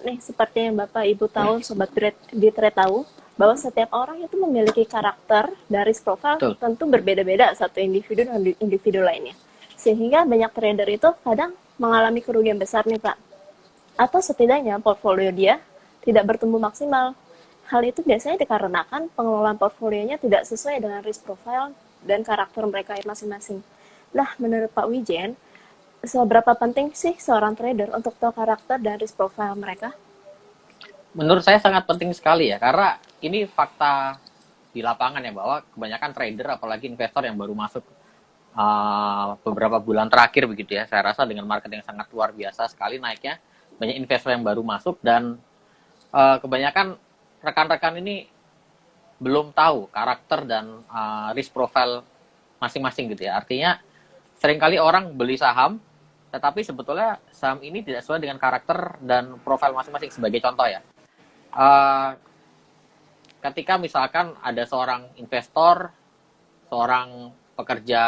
nih seperti yang Bapak Ibu tahu, Sobat di Trade tahu, bahwa setiap orang itu memiliki karakter dari profil Betul. tentu berbeda-beda satu individu dengan individu lainnya. Sehingga banyak trader itu kadang mengalami kerugian besar nih Pak. Atau setidaknya portfolio dia tidak bertumbuh maksimal. Hal itu biasanya dikarenakan pengelolaan portfolionya tidak sesuai dengan risk profile dan karakter mereka masing-masing. Nah, menurut Pak Wijen, seberapa penting sih seorang trader untuk tahu karakter dan risk profile mereka? Menurut saya sangat penting sekali ya, karena ini fakta di lapangan ya, bahwa kebanyakan trader, apalagi investor yang baru masuk beberapa bulan terakhir begitu ya, saya rasa dengan market yang sangat luar biasa sekali naiknya, banyak investor yang baru masuk, dan kebanyakan rekan-rekan ini belum tahu karakter dan risk profile masing-masing gitu ya. Artinya seringkali orang beli saham, tetapi sebetulnya saham ini tidak sesuai dengan karakter dan profil masing-masing. Sebagai contoh ya, uh, ketika misalkan ada seorang investor, seorang pekerja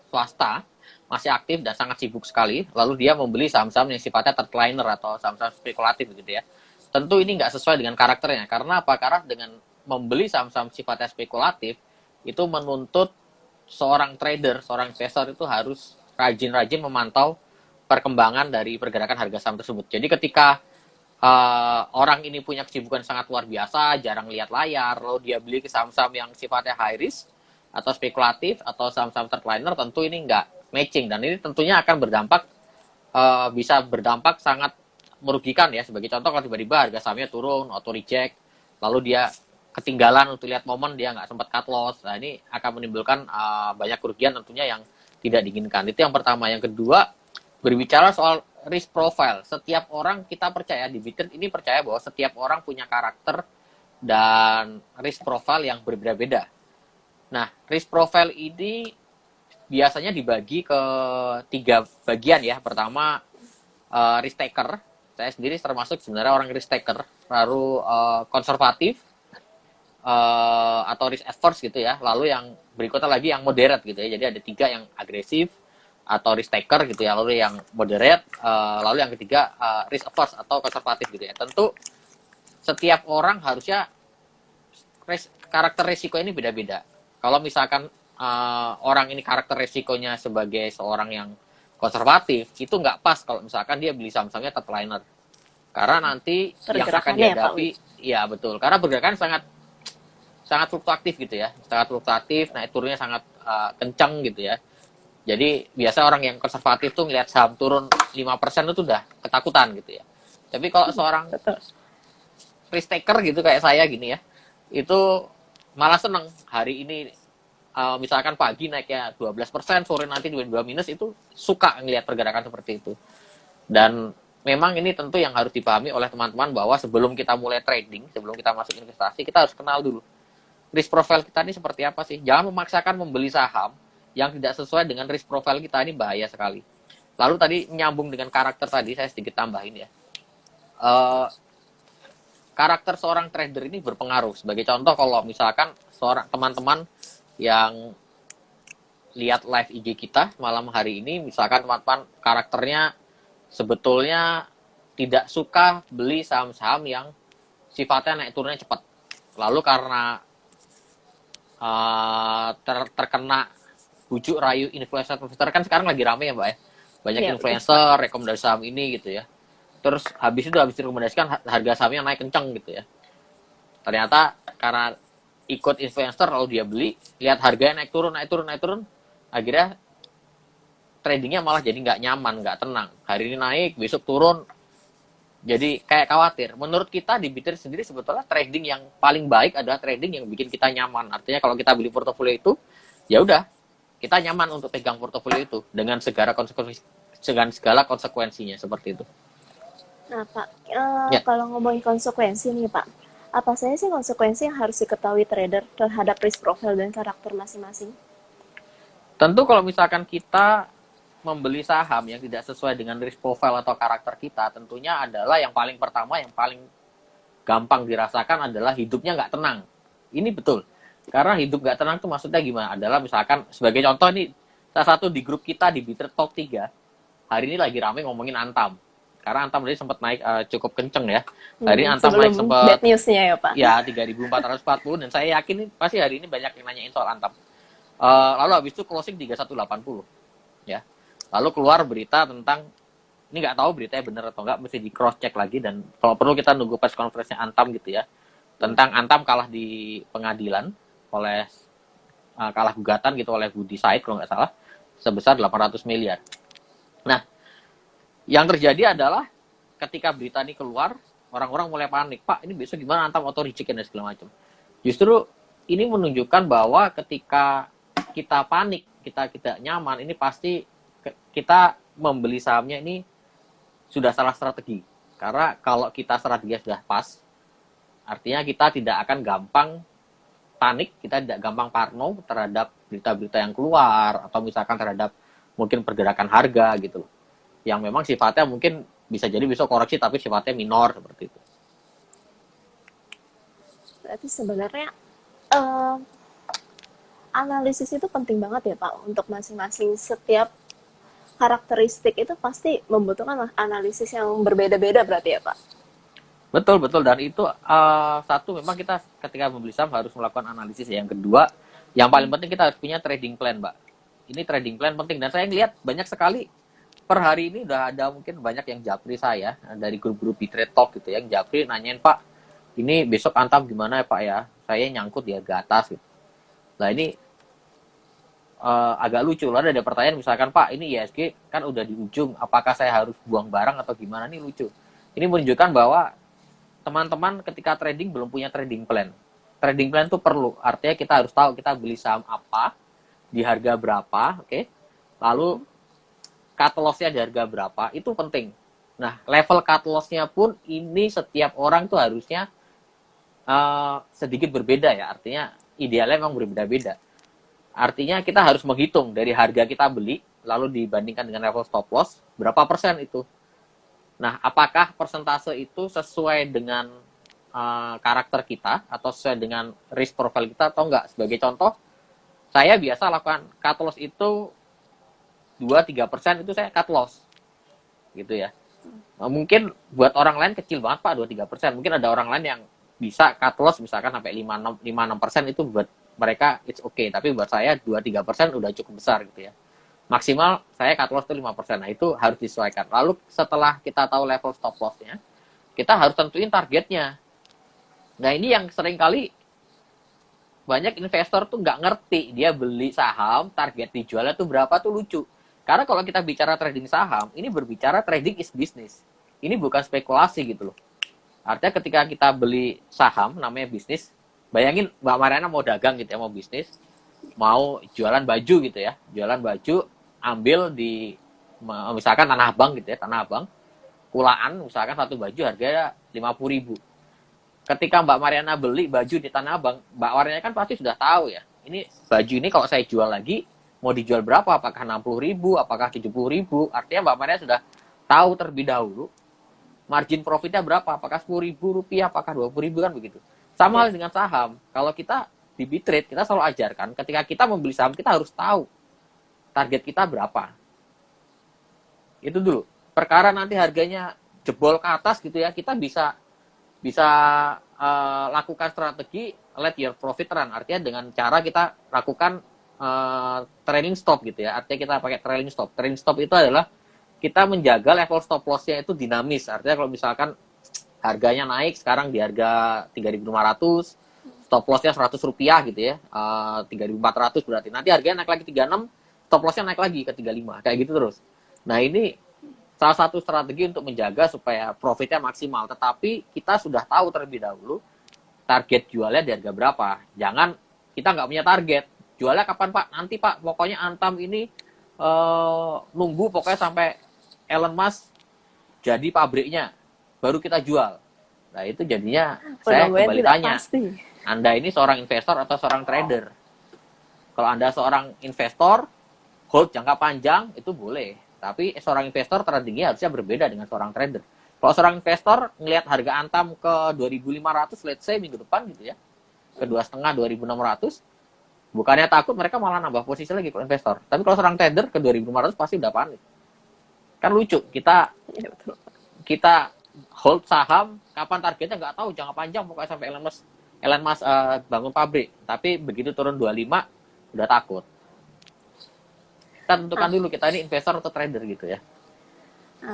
swasta, masih aktif dan sangat sibuk sekali, lalu dia membeli saham-saham yang sifatnya third atau saham-saham spekulatif gitu ya. Tentu ini nggak sesuai dengan karakternya. Karena apa? Karena dengan membeli saham-saham sifatnya spekulatif, itu menuntut seorang trader, seorang investor itu harus rajin-rajin memantau perkembangan dari pergerakan harga saham tersebut. Jadi ketika orang ini punya kesibukan sangat luar biasa, jarang lihat layar, lalu dia beli ke saham-saham yang sifatnya high risk atau spekulatif atau saham-saham third tentu ini nggak matching, dan ini tentunya akan berdampak, bisa berdampak sangat merugikan ya. Sebagai contoh, kalau tiba-tiba harga sahamnya turun, auto reject, lalu dia ketinggalan untuk lihat momen, dia nggak sempat cut loss, nah ini akan menimbulkan banyak kerugian tentunya yang tidak diinginkan. Itu yang pertama. Yang kedua, berbicara soal risk profile, setiap orang, kita percaya di Bitcoin ini, percaya bahwa setiap orang punya karakter dan risk profile yang berbeda-beda. Nah, risk profile ini biasanya dibagi ke 3 bagian ya. Pertama, risk taker. Saya sendiri termasuk sebenarnya orang risk taker. Lalu konservatif, atau risk averse gitu ya. Lalu yang berikutnya lagi yang moderate gitu ya. Jadi ada 3, yang agresif atau risk taker gitu ya, lalu yang moderate, lalu yang ketiga risk averse atau konservatif gitu ya. Tentu setiap orang harusnya karakter risiko ini beda-beda. Kalau misalkan orang ini karakter risikonya sebagai seorang yang konservatif, itu nggak pas kalau misalkan dia beli saham-sahamnya third karena nanti yang akan dihadapi, ya betul, karena pergerakan sangat sangat fluktuatif gitu ya, sangat fluktuatif, naik turunnya sangat kencang gitu ya. Jadi biasa orang yang konservatif tuh ngelihat saham turun 5% itu udah ketakutan gitu ya. Tapi kalau seorang risk taker gitu kayak saya gini ya, itu malah seneng. Hari ini misalkan pagi naiknya 12%, sore nanti 22 minus, itu suka ngelihat pergerakan seperti itu. Dan memang ini tentu yang harus dipahami oleh teman-teman, bahwa sebelum kita mulai trading, sebelum kita masuk investasi, kita harus kenal dulu risk profile kita ini seperti apa sih. Jangan memaksakan membeli saham yang tidak sesuai dengan risk profile kita, ini bahaya sekali. Lalu tadi menyambung dengan karakter tadi, saya sedikit tambahin ya. Karakter seorang trader ini berpengaruh. Sebagai contoh, kalau misalkan seorang teman-teman yang lihat live IG kita malam hari ini, misalkan teman-teman karakternya sebetulnya tidak suka beli saham-saham yang sifatnya naik turunnya cepat. Lalu karena terkena bujuk rayu influencer, kan sekarang lagi rame ya Mbak ya, banyak influencer rekomendasi saham ini gitu ya. Terus habis direkomendasikan harga sahamnya naik kenceng gitu ya. Ternyata karena ikut influencer lalu dia beli, lihat harganya naik turun, akhirnya tradingnya malah jadi nggak nyaman, nggak tenang. Hari ini naik, besok turun, jadi kayak khawatir. Menurut kita di Bitter sendiri, sebetulnya trading yang paling baik adalah trading yang bikin kita nyaman. Artinya kalau kita beli portofolio itu, ya udah, kita nyaman untuk pegang portofolio itu dengan segala konsekuensinya seperti itu. Nah Pak, kalau ngomongin konsekuensi nih Pak, apa saja sih konsekuensi yang harus diketahui trader terhadap risk profile dan karakter masing-masing? Tentu kalau misalkan kita membeli saham yang tidak sesuai dengan risk profile atau karakter kita, tentunya adalah yang paling pertama, yang paling gampang dirasakan adalah hidupnya nggak tenang. Ini betul. Karena hidup nggak tenang itu maksudnya gimana? Adalah misalkan, sebagai contoh nih, salah satu di grup kita di Bitter Talk 3, hari ini lagi rame ngomongin Antam. karena Antam tadi sempat naik cukup kenceng ya. Hari ini Antam Sebelum naik sempat bad news-nya ya Pak. ya 3.440 dan saya yakin pasti hari ini banyak yang nanyain soal Antam. Lalu habis itu closing 3180 ya. Lalu keluar berita tentang ini nggak tahu beritanya benar atau nggak, mesti di cross check lagi dan kalau perlu kita nunggu press conference-nya Antam gitu ya. Tentang Antam kalah di pengadilan oleh kalah gugatan gitu oleh Budi Said kalau nggak salah sebesar 800 miliar. Nah, yang terjadi adalah ketika berita ini keluar, orang-orang mulai panik. Pak, ini besok gimana Antam auto reject dan segala macam. Justru ini menunjukkan bahwa ketika kita panik, kita tidak nyaman, ini pasti kita membeli sahamnya ini sudah salah strategi. Karena kalau kita strategi sudah pas, artinya kita tidak akan gampang panik, kita tidak gampang parno terhadap berita-berita yang keluar, atau misalkan terhadap mungkin pergerakan harga gitu loh. Yang memang sifatnya mungkin bisa jadi besok koreksi, tapi sifatnya minor seperti itu. Berarti sebenarnya analisis itu penting banget ya Pak, untuk masing-masing setiap karakteristik itu pasti membutuhkan analisis yang berbeda-beda berarti ya Pak? Betul, dan itu satu memang kita ketika membeli saham harus melakukan analisis. Yang kedua, yang paling penting kita harus punya trading plan, Mbak. Ini trading plan penting dan saya lihat banyak sekali per hari ini udah ada mungkin banyak yang japri saya dari grup-grup Bitrade Talk gitu ya, yang japri nanyain, Pak, ini besok Antam gimana ya Pak ya? Saya nyangkut di harga atas gitu. Nah ini agak lucu lah, ada pertanyaan misalkan, Pak ini ISG kan udah di ujung, apakah saya harus buang barang atau gimana? Ini lucu. Ini menunjukkan bahwa teman-teman ketika trading belum punya trading plan. Trading plan itu perlu, artinya kita harus tahu kita beli saham apa, di harga berapa, oke? Lalu cut loss-nya di harga berapa, itu penting. Nah, level cut loss-nya pun ini setiap orang tuh harusnya sedikit berbeda ya, artinya idealnya memang berbeda-beda. Artinya kita harus menghitung dari harga kita beli, lalu dibandingkan dengan level stop loss, berapa persen itu. Nah, apakah persentase itu sesuai dengan karakter kita atau sesuai dengan risk profile kita atau enggak? Sebagai contoh, saya biasa lakukan cut loss itu 2-3% itu saya cut loss. Gitu ya. Mungkin buat orang lain kecil banget Pak, 2-3%. Mungkin ada orang lain yang bisa cut loss misalkan sampai 5-6% itu buat mereka it's okay. Tapi buat saya 2-3% udah cukup besar gitu ya. Maksimal saya cut loss itu 5%. Nah, itu harus disesuaikan. Lalu setelah kita tahu level stop loss-nya, kita harus tentuin targetnya. Nah, ini yang sering kali banyak investor tuh nggak ngerti. Dia beli saham, target dijualnya tuh berapa tuh lucu. Karena kalau kita bicara trading saham, ini berbicara trading is business. Ini bukan spekulasi gitu loh. Artinya ketika kita beli saham, namanya bisnis, bayangin Mbak Mariana mau dagang gitu ya, mau bisnis, mau jualan baju gitu ya. Jualan baju, ambil di, misalkan Tanah Abang gitu ya, Tanah Abang, kulaan, misalkan satu baju harganya 50.000. Ketika Mbak Mariana beli baju di Tanah Abang, Mbak Mariana kan pasti sudah tahu ya, ini baju ini kalau saya jual lagi, mau dijual berapa? Apakah 60.000, apakah 70.000? Artinya Mbak Mariana sudah tahu terlebih dahulu, margin profitnya berapa? Apakah 10.000 rupiah, apakah 20.000 kan begitu. Sama hal dengan saham, kalau kita di Bitrade, kita selalu ajarkan, ketika kita membeli saham, kita harus tahu target kita berapa. Itu dulu. Perkara nanti harganya jebol ke atas gitu ya, kita bisa lakukan strategi let your profit run. Artinya dengan cara kita lakukan trailing stop gitu ya. Artinya kita pakai trailing stop. Trailing stop itu adalah kita menjaga level stop loss-nya itu dinamis. Artinya kalau misalkan harganya naik sekarang di harga 3.500, stop loss-nya 100 rupiah gitu ya, 3.400 berarti. Nanti harganya naik lagi 36, stop loss-nya naik lagi ke 35. Kayak gitu terus. Nah ini salah satu strategi untuk menjaga supaya profitnya maksimal. Tetapi kita sudah tahu terlebih dahulu target jualnya di harga berapa. Jangan kita nggak punya target. Jualnya kapan Pak? Nanti Pak, pokoknya Antam ini nunggu pokoknya sampai Elon Musk jadi pabriknya, baru kita jual. Nah itu jadinya saya kembali tanya, pasti. Anda ini seorang investor atau seorang trader? Kalau Anda seorang investor, hold jangka panjang, itu boleh. Tapi seorang investor tradingnya harusnya berbeda dengan seorang trader. Kalau seorang investor ngelihat harga Antam ke 2.500, let's say minggu depan gitu ya, ke 2,5, 2.600, bukannya takut, mereka malah nambah posisi lagi kalau investor. Tapi kalau seorang trader ke 2.500 pasti udah panik. Kan lucu, kita kita hold saham, kapan targetnya nggak tahu, jangka panjang pokoknya sampai Elon Musk bangun pabrik. Tapi begitu turun 25, udah takut. Kita tentukan Ah, dulu kita ini investor atau trader gitu ya.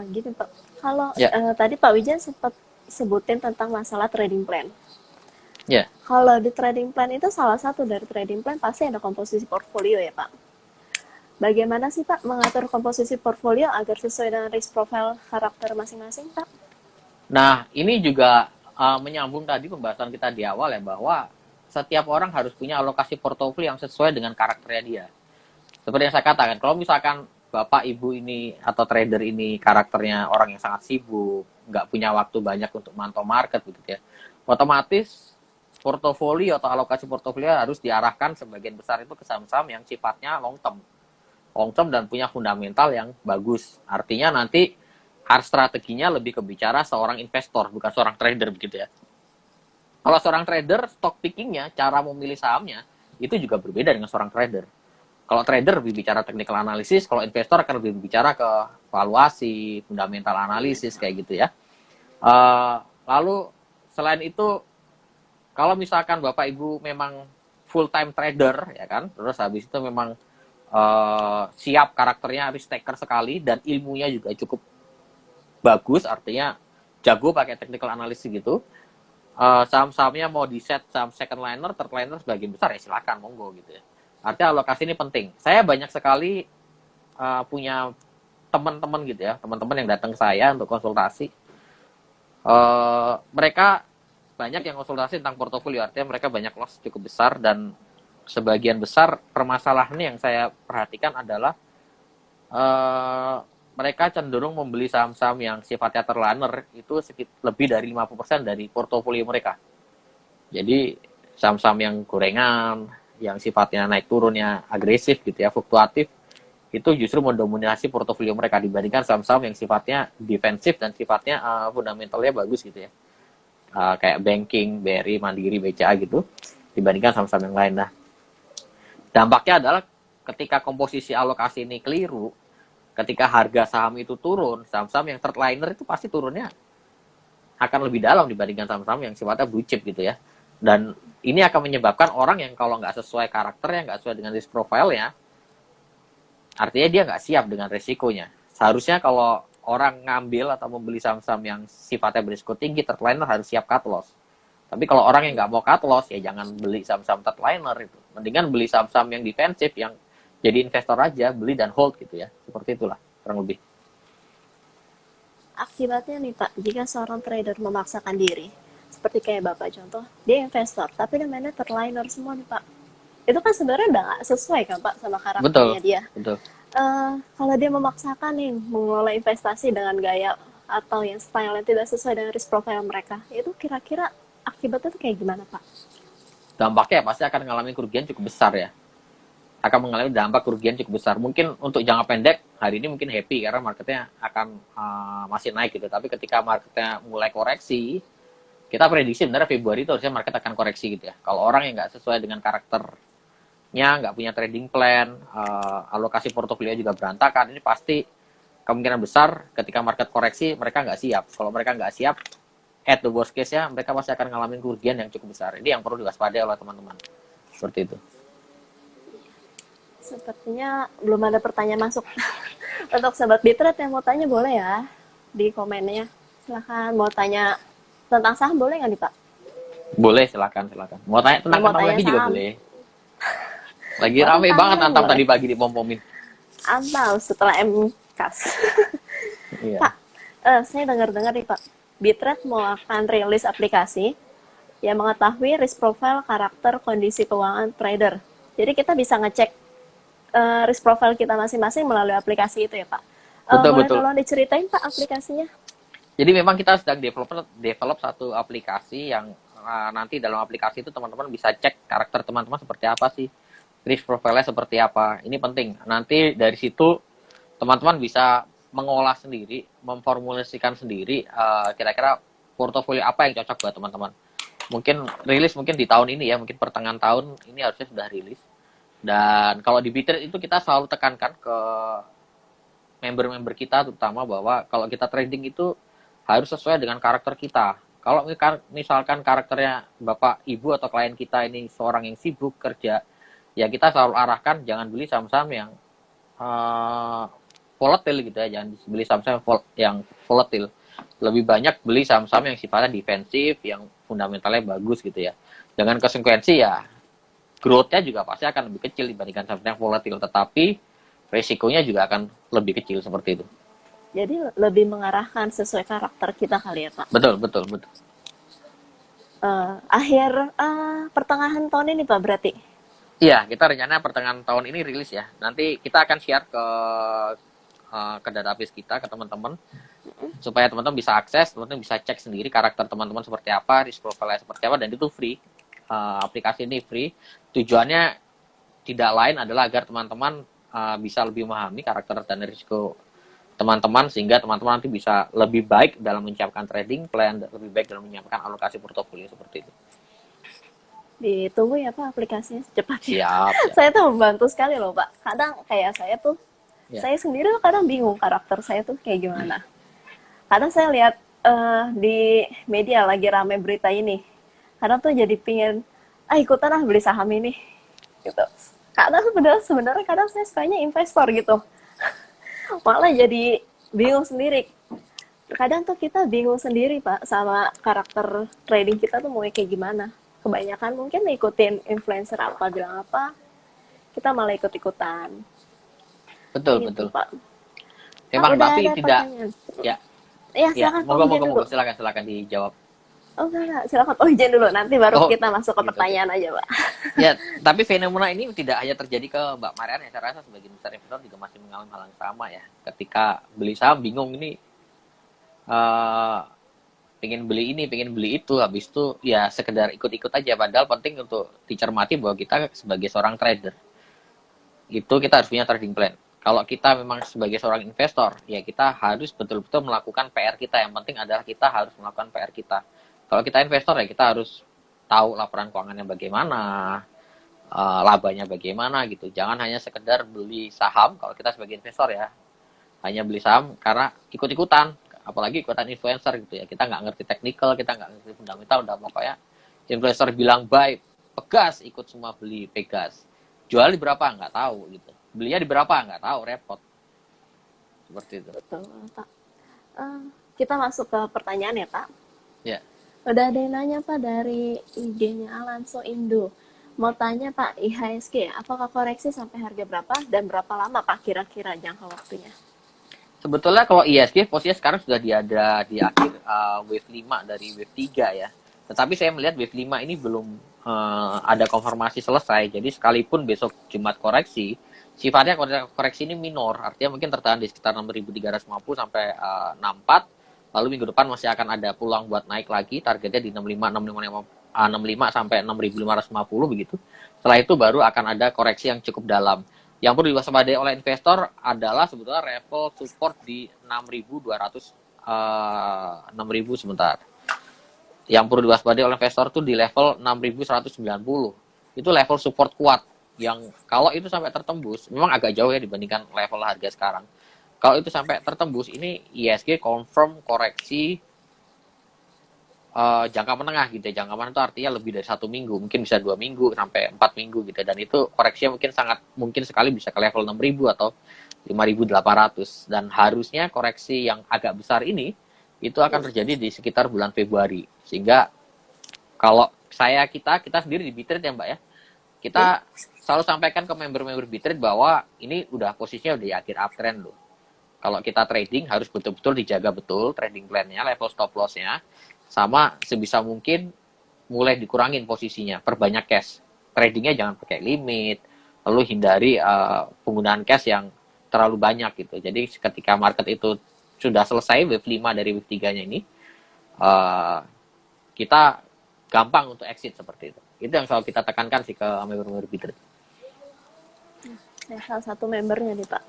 Gini Pak. Kalau Ya, tadi Pak Wijan sempat sebutin tentang masalah trading plan. ya. Kalau di trading plan itu salah satu dari trading plan pasti ada komposisi portfolio ya Pak. Bagaimana sih Pak mengatur komposisi portfolio agar sesuai dengan risk profile karakter masing-masing Pak? Nah, ini juga menyambung tadi pembahasan kita di awal ya, bahwa setiap orang harus punya alokasi portofolio yang sesuai dengan karakternya dia. Seperti yang saya katakan, kalau misalkan bapak ibu ini atau trader ini karakternya orang yang sangat sibuk, nggak punya waktu banyak untuk mantau market gitu ya, otomatis portofolio atau alokasi portofolio harus diarahkan sebagian besar itu ke saham-saham yang sifatnya long term dan punya fundamental yang bagus. Artinya nanti art strateginya lebih kebicara seorang investor, bukan seorang trader begitu ya. Kalau seorang trader, stock pickingnya, cara memilih sahamnya, itu juga berbeda dengan seorang trader. Kalau trader lebih bicara technical analysis, kalau investor akan lebih bicara ke valuasi, fundamental analysis, kayak gitu ya. Lalu selain itu, kalau misalkan Bapak Ibu memang full time trader, ya kan, terus habis itu memang siap karakternya risk taker sekali dan ilmunya juga cukup bagus, artinya jago pakai technical analysis gitu. Saham-sahamnya mau di set saham second liner, third liner sebagian besar ya silakan monggo gitu ya. Artinya alokasi ini penting. Saya banyak sekali punya teman-teman gitu ya, teman-teman yang datang ke saya untuk konsultasi. Mereka banyak yang konsultasi tentang portofolio, artinya mereka banyak loss cukup besar dan sebagian besar permasalahannya yang saya perhatikan adalah eh, mereka cenderung membeli saham-saham yang sifatnya terlaner itu lebih dari 50% dari portofolio mereka. Jadi saham-saham yang gorengan, yang sifatnya naik turunnya agresif gitu ya, fluktuatif, itu justru mendominasi portofolio mereka dibandingkan saham-saham yang sifatnya defensif dan sifatnya fundamentalnya bagus gitu ya. Kayak banking, BRI, Mandiri, BCA gitu, dibandingkan saham-saham yang lain. Nah, dampaknya adalah ketika komposisi alokasi ini keliru, ketika harga saham itu turun, saham-saham yang third liner itu pasti turunnya akan lebih dalam dibandingkan saham-saham yang sifatnya blue chip gitu ya. Dan ini akan menyebabkan orang yang kalau nggak sesuai karakternya, nggak sesuai dengan risk profile-nya, artinya dia nggak siap dengan resikonya. Seharusnya kalau orang ngambil atau membeli saham-saham yang sifatnya berisiko tinggi, third liner harus siap cut loss. Tapi kalau orang yang nggak mau cut loss, ya jangan beli saham-saham third liner itu. Mendingan beli saham-saham yang defensif, yang jadi investor aja, beli dan hold gitu ya. Seperti itulah, kurang lebih. Akibatnya nih Pak, jika seorang trader memaksakan diri, seperti kayak Bapak contoh, dia investor, tapi dia mainnya terliner semua nih Pak. Itu kan sebenarnya udah nggak sesuai kan Pak sama Betul, karakternya dia. betul. Kalau dia memaksakan nih mengelola investasi dengan gaya atau yang style yang tidak sesuai dengan risk profile mereka, itu kira-kira akibatnya tuh kayak gimana Pak? Dampaknya pasti akan mengalami kerugian cukup besar ya. Akan mengalami dampak kerugian cukup besar. Mungkin untuk jangka pendek, hari ini mungkin happy karena marketnya akan masih naik gitu. Tapi ketika marketnya mulai koreksi, kita prediksi sebenarnya Februari itu harusnya market akan koreksi gitu ya. Kalau orang yang nggak sesuai dengan karakternya, nggak punya trading plan, alokasi portofolio juga berantakan, ini pasti kemungkinan besar ketika market koreksi mereka nggak siap. Kalau mereka nggak siap, at the worst case ya, mereka pasti akan ngalamin kerugian yang cukup besar. Ini yang perlu diwaspadai oleh teman-teman. Seperti itu. Sepertinya belum ada pertanyaan masuk. Untuk sobat Bitret yang mau tanya boleh ya di komennya. Silahkan mau tanya tentang saham boleh nggak nih Pak? Boleh, silakan, silakan. Mau tanya Yang tentang mau apa tanya lagi juga saham, boleh. Lagi mau rame tentang banget saham Antam boleh. tadi pagi di pom-pomin. Atau setelah MKAS. Iya. Pak, saya dengar-dengar nih Pak, Bitret mau akan rilis aplikasi yang mengetahui risk profile, karakter, kondisi keuangan trader. Jadi kita bisa ngecek risk profile kita masing-masing melalui aplikasi itu ya Pak. Betul, Boleh betul. tolong diceritain Pak aplikasinya? Jadi memang kita sedang develop satu aplikasi yang nanti dalam aplikasi itu teman-teman bisa cek karakter teman-teman seperti apa sih, risk profile-nya seperti apa. Ini penting. Nanti dari situ teman-teman bisa mengolah sendiri, memformulasikan sendiri kira-kira portofolio apa yang cocok buat teman-teman. Mungkin rilis mungkin di tahun ini ya, mungkin pertengahan tahun ini harusnya sudah rilis. Dan kalau di Bitrate itu kita selalu tekankan ke member-member kita terutama bahwa kalau kita trading itu harus sesuai dengan karakter kita. Kalau misalkan karakternya Bapak, Ibu atau klien kita ini seorang yang sibuk kerja, ya kita selalu arahkan jangan beli saham-saham yang uh, volatile gitu ya, jangan beli saham-saham yang volatile. Lebih banyak beli saham-saham yang sifatnya defensif, yang fundamentalnya bagus gitu ya. Dengan konsekuensi ya growth-nya juga pasti akan lebih kecil dibandingkan saham yang volatile, tetapi resikonya juga akan lebih kecil seperti itu. Jadi lebih mengarahkan sesuai karakter kita kali ya Pak. Betul, betul, betul. Pertengahan tahun ini Pak berarti. Iya, kita rencana pertengahan tahun ini rilis ya. Nanti kita akan share ke database kita, ke teman-teman, supaya teman-teman bisa akses, teman-teman bisa cek sendiri karakter teman-teman seperti apa, risk profile seperti apa, dan itu free. Aplikasi ini free. Tujuannya tidak lain adalah agar teman-teman bisa lebih memahami karakter dan risiko teman-teman, sehingga teman-teman nanti bisa lebih baik dalam menyiapkan trading plan, lebih baik dalam menyiapkan alokasi portofolio seperti itu. Ditunggu ya Pak aplikasinya secepatnya. Siap. Ya. Saya tuh membantu sekali loh Pak. Kadang kayak saya tuh, Ya. saya sendiri tuh kadang bingung karakter saya tuh kayak gimana. Kadang saya lihat di media lagi rame berita ini. Kadang tuh jadi pingin, ikutan beli saham ini. Gitu. Kadang sebenarnya kadang saya sukanya investor gitu. Malah jadi bingung sendiri. Kadang tuh kita bingung sendiri Pak sama karakter trading kita tuh mau kayak gimana. Kebanyakan mungkin ikutin influencer apa bilang apa, kita malah ikut-ikutan. Betul, Gitu, betul. Pak. Memang Udah tapi ada tidak pertanyaan. ya. Ya, Ya, silakan Pak moga Hujan moga dulu. moga silakan dijawab. Oh, enggak. Silakan Pak Hujan dulu. Nanti baru Oh, kita masuk ke gitu. pertanyaan aja, Pak. Ya, tapi fenomena ini tidak hanya terjadi ke Mbak Marian ya, saya rasa sebagian besar investor juga masih mengalami hal yang sama ya. Ketika beli saham bingung ini pengen beli ini, pengen beli itu, habis itu ya sekedar ikut-ikut aja. Padahal penting untuk dicermati bahwa kita sebagai seorang trader itu kita harus punya trading plan. Kalau kita memang sebagai seorang investor, ya kita harus betul-betul melakukan PR kita. Yang penting adalah kita harus melakukan PR kita. Kalau kita investor ya kita harus tahu laporan keuangannya bagaimana, labanya bagaimana gitu. Jangan hanya sekedar beli saham kalau kita sebagai investor ya. Hanya beli saham karena ikut-ikutan, apalagi ikutan influencer gitu ya. Kita nggak ngerti technical, kita nggak ngerti fundamental, udah pokoknya influencer bilang buy, pegas, ikut semua beli pegas. Jual di berapa nggak tahu gitu. Belinya di berapa nggak tahu, repot. Seperti itu. Betul, Pak. Kita masuk ke pertanyaan ya, Pak. Ya. Udah ada yang nanya, Pak, dari IG-nya Alanso Indo. Mau tanya, Pak, IHSG, apakah koreksi sampai harga berapa dan berapa lama, Pak, kira-kira jangka waktunya? Sebetulnya kalau ISG posisinya sekarang sudah ada di akhir wave 5 dari wave 3 ya. Tetapi saya melihat wave 5 ini belum ada konfirmasi selesai. Jadi sekalipun besok Jumat koreksi, sifatnya koreksi ini minor. Artinya mungkin tertahan di sekitar 6.350 sampai 64. Lalu minggu depan masih akan ada peluang buat naik lagi. Targetnya di 65 sampai 6.550 begitu. Setelah itu baru akan ada koreksi yang cukup dalam. Yang perlu diwaspadai oleh investor adalah sebetulnya level support di 6.200 6.000 sebentar. Yang perlu diwaspadai oleh investor itu di level 6.190. Itu level support kuat yang kalau itu sampai tertembus, memang agak jauh ya dibandingkan level harga sekarang. Kalau itu sampai tertembus, ini ISG confirm koreksi jangka menengah gitu ya. Jangka menengah itu artinya lebih dari 1 minggu, mungkin bisa 2 minggu sampai 4 minggu gitu. Dan itu koreksinya mungkin sekali bisa ke level 6.000 atau 5.800. Dan harusnya koreksi yang agak besar ini itu akan terjadi di sekitar bulan Februari. Sehingga kalau kita sendiri di Bitrade ya Mbak ya, kita selalu sampaikan ke member-member Bitrade bahwa ini udah posisinya udah di akhir uptrend loh. Kalau kita trading harus betul-betul dijaga betul trading plan-nya, level stop loss-nya, sama sebisa mungkin mulai dikurangin posisinya, perbanyak cash. Tradingnya jangan pakai limit, lalu hindari penggunaan cash yang terlalu banyak gitu. Jadi ketika market itu sudah selesai wave 5 dari wave 3-nya ini, kita gampang untuk exit seperti itu. Itu yang selalu kita tekankan sih ke member-member Bitrade. Saya salah satu membernya nih, Pak.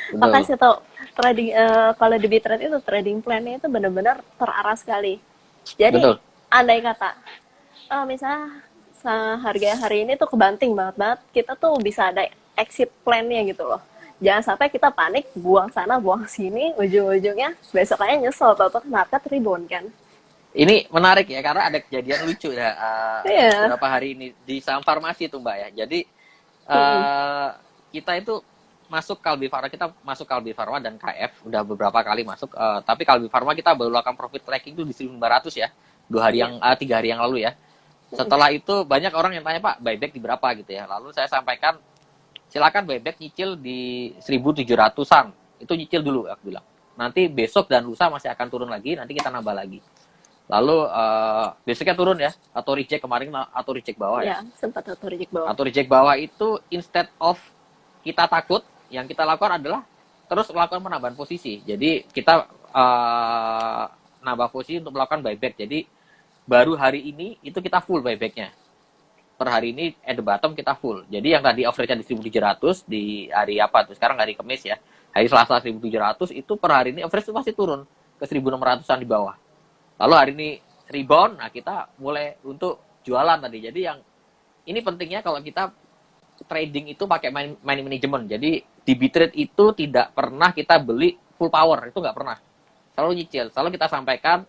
Betul. Makasih tau, trading kalau di Bitrade itu trading plan-nya itu benar-benar terarah sekali. Jadi Betul. andai kata misalnya harga hari ini tuh kebanting banget, kita tuh bisa ada exit plan-nya gitu loh. Jangan sampai kita panik, buang sana, buang sini, ujung-ujungnya besokannya nyesel, tau-tau market rebound kan. Ini menarik ya, karena ada kejadian lucu ya Iya. beberapa hari ini di saham farmasi tuh Mbak ya. Jadi Mm-mm. kita itu masuk Kalbi Farma dan KF udah beberapa kali masuk. Tapi Kalbi Farma kita baru lakukan profit tracking itu di 1.500 ya, 3 hari yang lalu ya. Mm-mm. Setelah itu banyak orang yang tanya Pak buyback di berapa gitu ya. Lalu saya sampaikan silakan buyback nyicil di 1.700-an. Itu nyicil dulu aku bilang. Nanti besok dan lusa masih akan turun lagi, nanti kita nambah lagi. Lalu besoknya turun ya, atau reject kemarin atau reject bawah ya. Ya, sempat auto reject bawah. Atau reject bawah itu instead of kita takut, yang kita lakukan adalah terus melakukan penambahan posisi. Jadi kita nambah posisi untuk melakukan buyback. Jadi baru hari ini itu kita full buybacknya. Per hari ini at the bottom kita full. Jadi yang tadi average-nya di 1.700 di hari apa tuh? Sekarang hari Kamis ya. Hari Selasa 1.700 itu per hari ini average itu masih turun ke 1.600-an di bawah. Lalu hari ini rebound, nah kita mulai untuk jualan tadi. Jadi yang ini pentingnya kalau kita trading itu pakai money management. Jadi di Bitrade itu tidak pernah kita beli full power, itu nggak pernah. Selalu nyicil, selalu kita sampaikan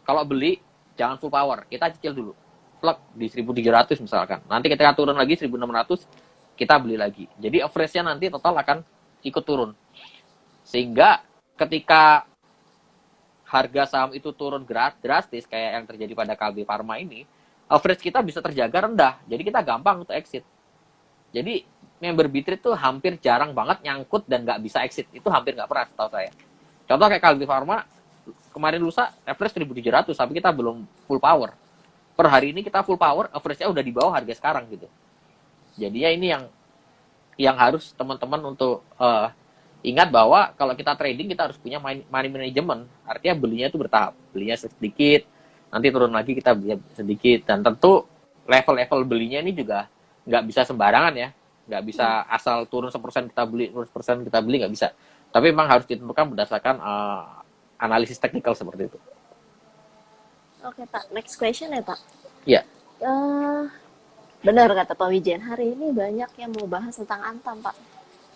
kalau beli jangan full power, kita cicil dulu. Plug di 1.700 misalkan. Nanti ketika turun lagi 1.600 kita beli lagi. Jadi average-nya nanti total akan ikut turun. Sehingga ketika harga saham itu turun drastis kayak yang terjadi pada Kalbe Farma ini, average kita bisa terjaga rendah. Jadi kita gampang untuk exit. Jadi member Bitrade tuh hampir jarang banget nyangkut dan nggak bisa exit. Itu hampir nggak pernah setahu saya. Contoh kayak Kalbe Farma, kemarin lusa average 1.700, tapi kita belum full power. Per hari ini kita full power, average-nya udah di bawah harga sekarang gitu. Jadinya ini yang harus teman-teman untuk ingat bahwa kalau kita trading kita harus punya money management. Artinya belinya itu bertahap. Belinya sedikit, nanti turun lagi kita beli sedikit. Dan tentu level-level belinya ini juga nggak bisa sembarangan ya. Nggak bisa asal turun 1% kita beli, turun 1% kita beli, nggak bisa. Tapi memang harus ditentukan berdasarkan analisis teknikal seperti itu. Oke Pak, next question ya Pak. Ya. Benar kata Pak Wijen, hari ini banyak yang mau bahas tentang Antam Pak.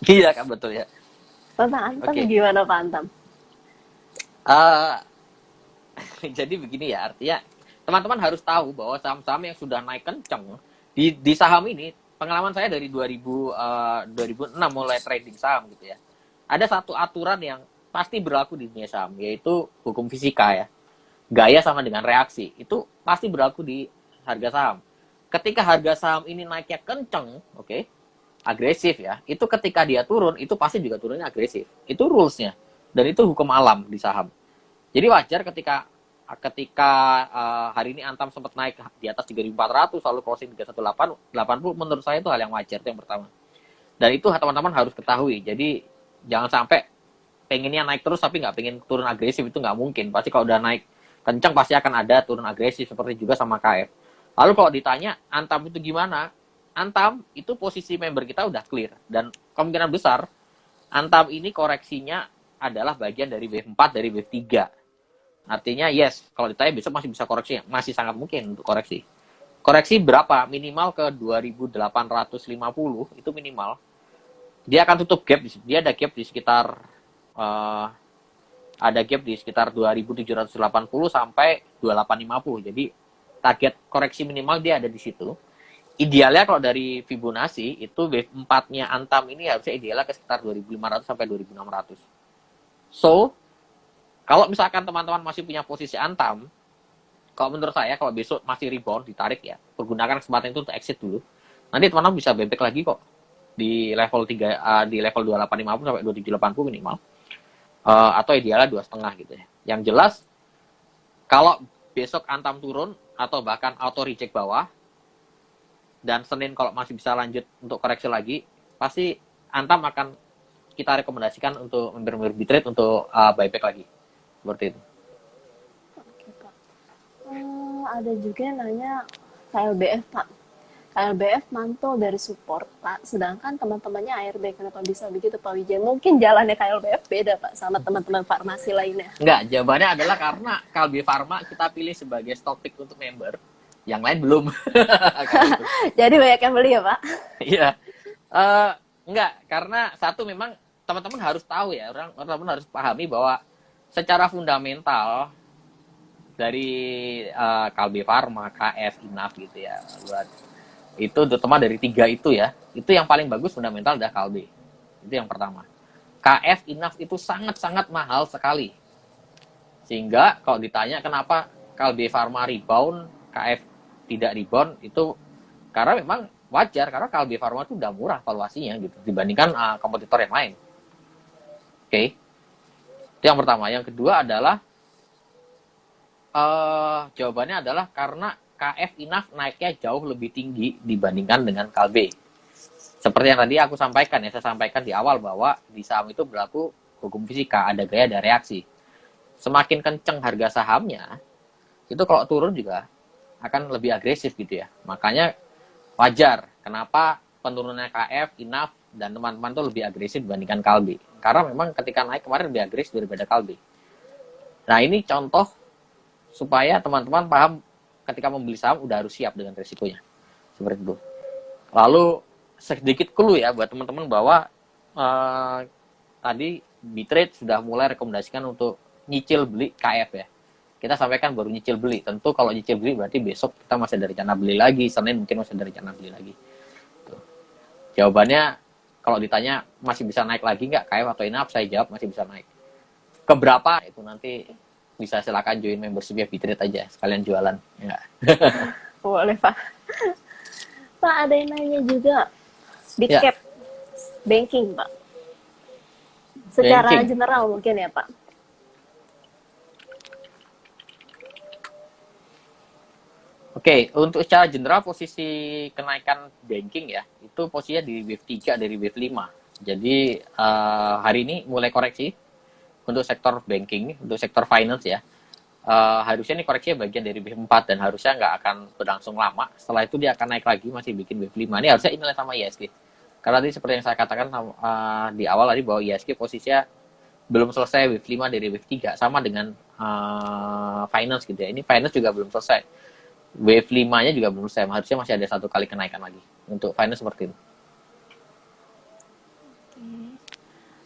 Iya kan, betul ya. Tentang Antam Oke. gimana Pak Antam? Jadi begini ya, artinya teman-teman harus tahu bahwa saham-saham yang sudah naik kenceng di saham ini, pengalaman saya dari 2006 mulai trading saham gitu ya. Ada satu aturan yang pasti berlaku di dunia saham, yaitu hukum fisika ya. Gaya sama dengan reaksi. Itu pasti berlaku di harga saham. Ketika harga saham ini naiknya kenceng, oke, agresif ya, itu ketika dia turun, itu pasti juga turunnya agresif. Itu rules-nya. Dan itu hukum alam di saham. Jadi wajar ketika hari ini Antam sempat naik di atas 3.400 lalu closing 3.180, menurut saya itu hal yang wajar, itu yang pertama. Dan itu teman-teman harus ketahui. Jadi jangan sampai pengennya naik terus tapi nggak pengen turun agresif, itu nggak mungkin. Pasti kalau udah naik kencang pasti akan ada turun agresif, seperti juga sama KF. Lalu kalau ditanya Antam itu gimana? Antam itu posisi member kita udah clear dan kemungkinan besar Antam ini koreksinya adalah bagian dari wave 4 dari wave 3. Artinya yes, kalau ditanya besok masih bisa koreksi, masih sangat mungkin untuk koreksi. Koreksi berapa? Minimal ke 2.850 itu minimal. Dia akan tutup gap, dia ada gap di sekitar 2.780 sampai 2.850. Jadi target koreksi minimal dia ada di situ. Idealnya kalau dari Fibonacci itu wave 4-nya Antam ini harusnya idealnya ke sekitar 2.500 sampai 2.600. So, kalau misalkan teman-teman masih punya posisi Antam, kalau menurut saya kalau besok masih rebound ditarik ya, pergunakan kesempatan itu untuk exit dulu. Nanti teman-teman bisa buyback lagi kok di level 3 di level 2850 sampai 2780 minimal. Atau idealnya 2,5 gitu ya. Yang jelas kalau besok Antam turun atau bahkan auto reject bawah dan Senin kalau masih bisa lanjut untuk koreksi lagi, pasti Antam akan kita rekomendasikan untuk member Bitrade untuk buyback lagi. Seperti itu. Oke Pak. Ada juga yang nanya KLBF Pak. KLBF mantul dari support Pak, sedangkan teman-temannya ARB. Kenapa bisa begitu Pak Wijen? Mungkin jalannya KLBF beda Pak sama teman-teman farmasi lainnya. Enggak, jawabannya adalah karena Kalbe Farma kita pilih sebagai stock pick untuk member, yang lain belum. Jadi banyak yang beli ya Pak? Iya. Enggak, karena satu memang teman-teman harus tahu ya, teman-teman harus pahami bahwa secara fundamental dari Kalbe Farma, KF, Inaf gitu ya, itu terutama dari tiga itu ya, itu yang paling bagus fundamental adalah Kalbe. Itu yang pertama. KF, Inaf itu sangat-sangat mahal sekali. Sehingga kalau ditanya kenapa Kalbe Farma rebound, KF tidak rebound, itu karena memang wajar, karena Kalbe Farma itu udah murah valuasinya gitu dibandingkan kompetitor yang lain. Oke. Itu yang pertama. Yang kedua adalah jawabannya adalah karena KF Inaf naiknya jauh lebih tinggi dibandingkan dengan Kalbe. Seperti yang tadi aku sampaikan ya, saya sampaikan di awal bahwa di saham itu berlaku hukum fisika, ada gaya, ada reaksi. Semakin kenceng harga sahamnya, itu kalau turun juga akan lebih agresif gitu ya. Makanya wajar kenapa penurunannya KF, Inaf, dan teman-teman itu lebih agresif dibandingkan Kalbe. Karena memang ketika naik kemarin lebih agresif daripada Kalbe. Nah ini contoh supaya teman-teman paham ketika membeli saham udah harus siap dengan resikonya. Seperti itu. Lalu sedikit clue ya buat teman-teman bahwa tadi Bitrade sudah mulai rekomendasikan untuk nyicil beli KF ya. Kita sampaikan baru nyicil beli. Tentu kalau nyicil beli berarti besok kita masih ada rencana beli lagi, Senin mungkin masih ada rencana beli lagi. Tuh. Jawabannya kalau ditanya masih bisa naik lagi nggak KF atau Inaf, saya jawab masih bisa naik. Keberapa itu nanti bisa silakan join membership Bitrade aja, sekalian jualan. Ya. Boleh, Pak. Pak, ada yang nanya juga. Big Ya. cap banking, Pak. Secara Banking. general mungkin ya, Pak. Oke, untuk secara general posisi kenaikan banking ya, itu posisinya di wave 3 dari wave 5. Jadi hari ini mulai koreksi untuk sektor banking, untuk sektor finance ya. Harusnya ini koreksinya bagian dari wave 4 dan harusnya nggak akan berlangsung lama. Setelah itu dia akan naik lagi, masih bikin wave 5. Ini harusnya inilah sama ISG. Karena tadi seperti yang saya katakan di awal tadi bahwa ISG posisinya belum selesai wave 5 dari wave 3. Sama dengan finance gitu ya. Ini finance juga belum selesai. Wave 5-nya juga belum selesai. Harusnya masih ada satu kali kenaikan lagi. Untuk finance seperti itu.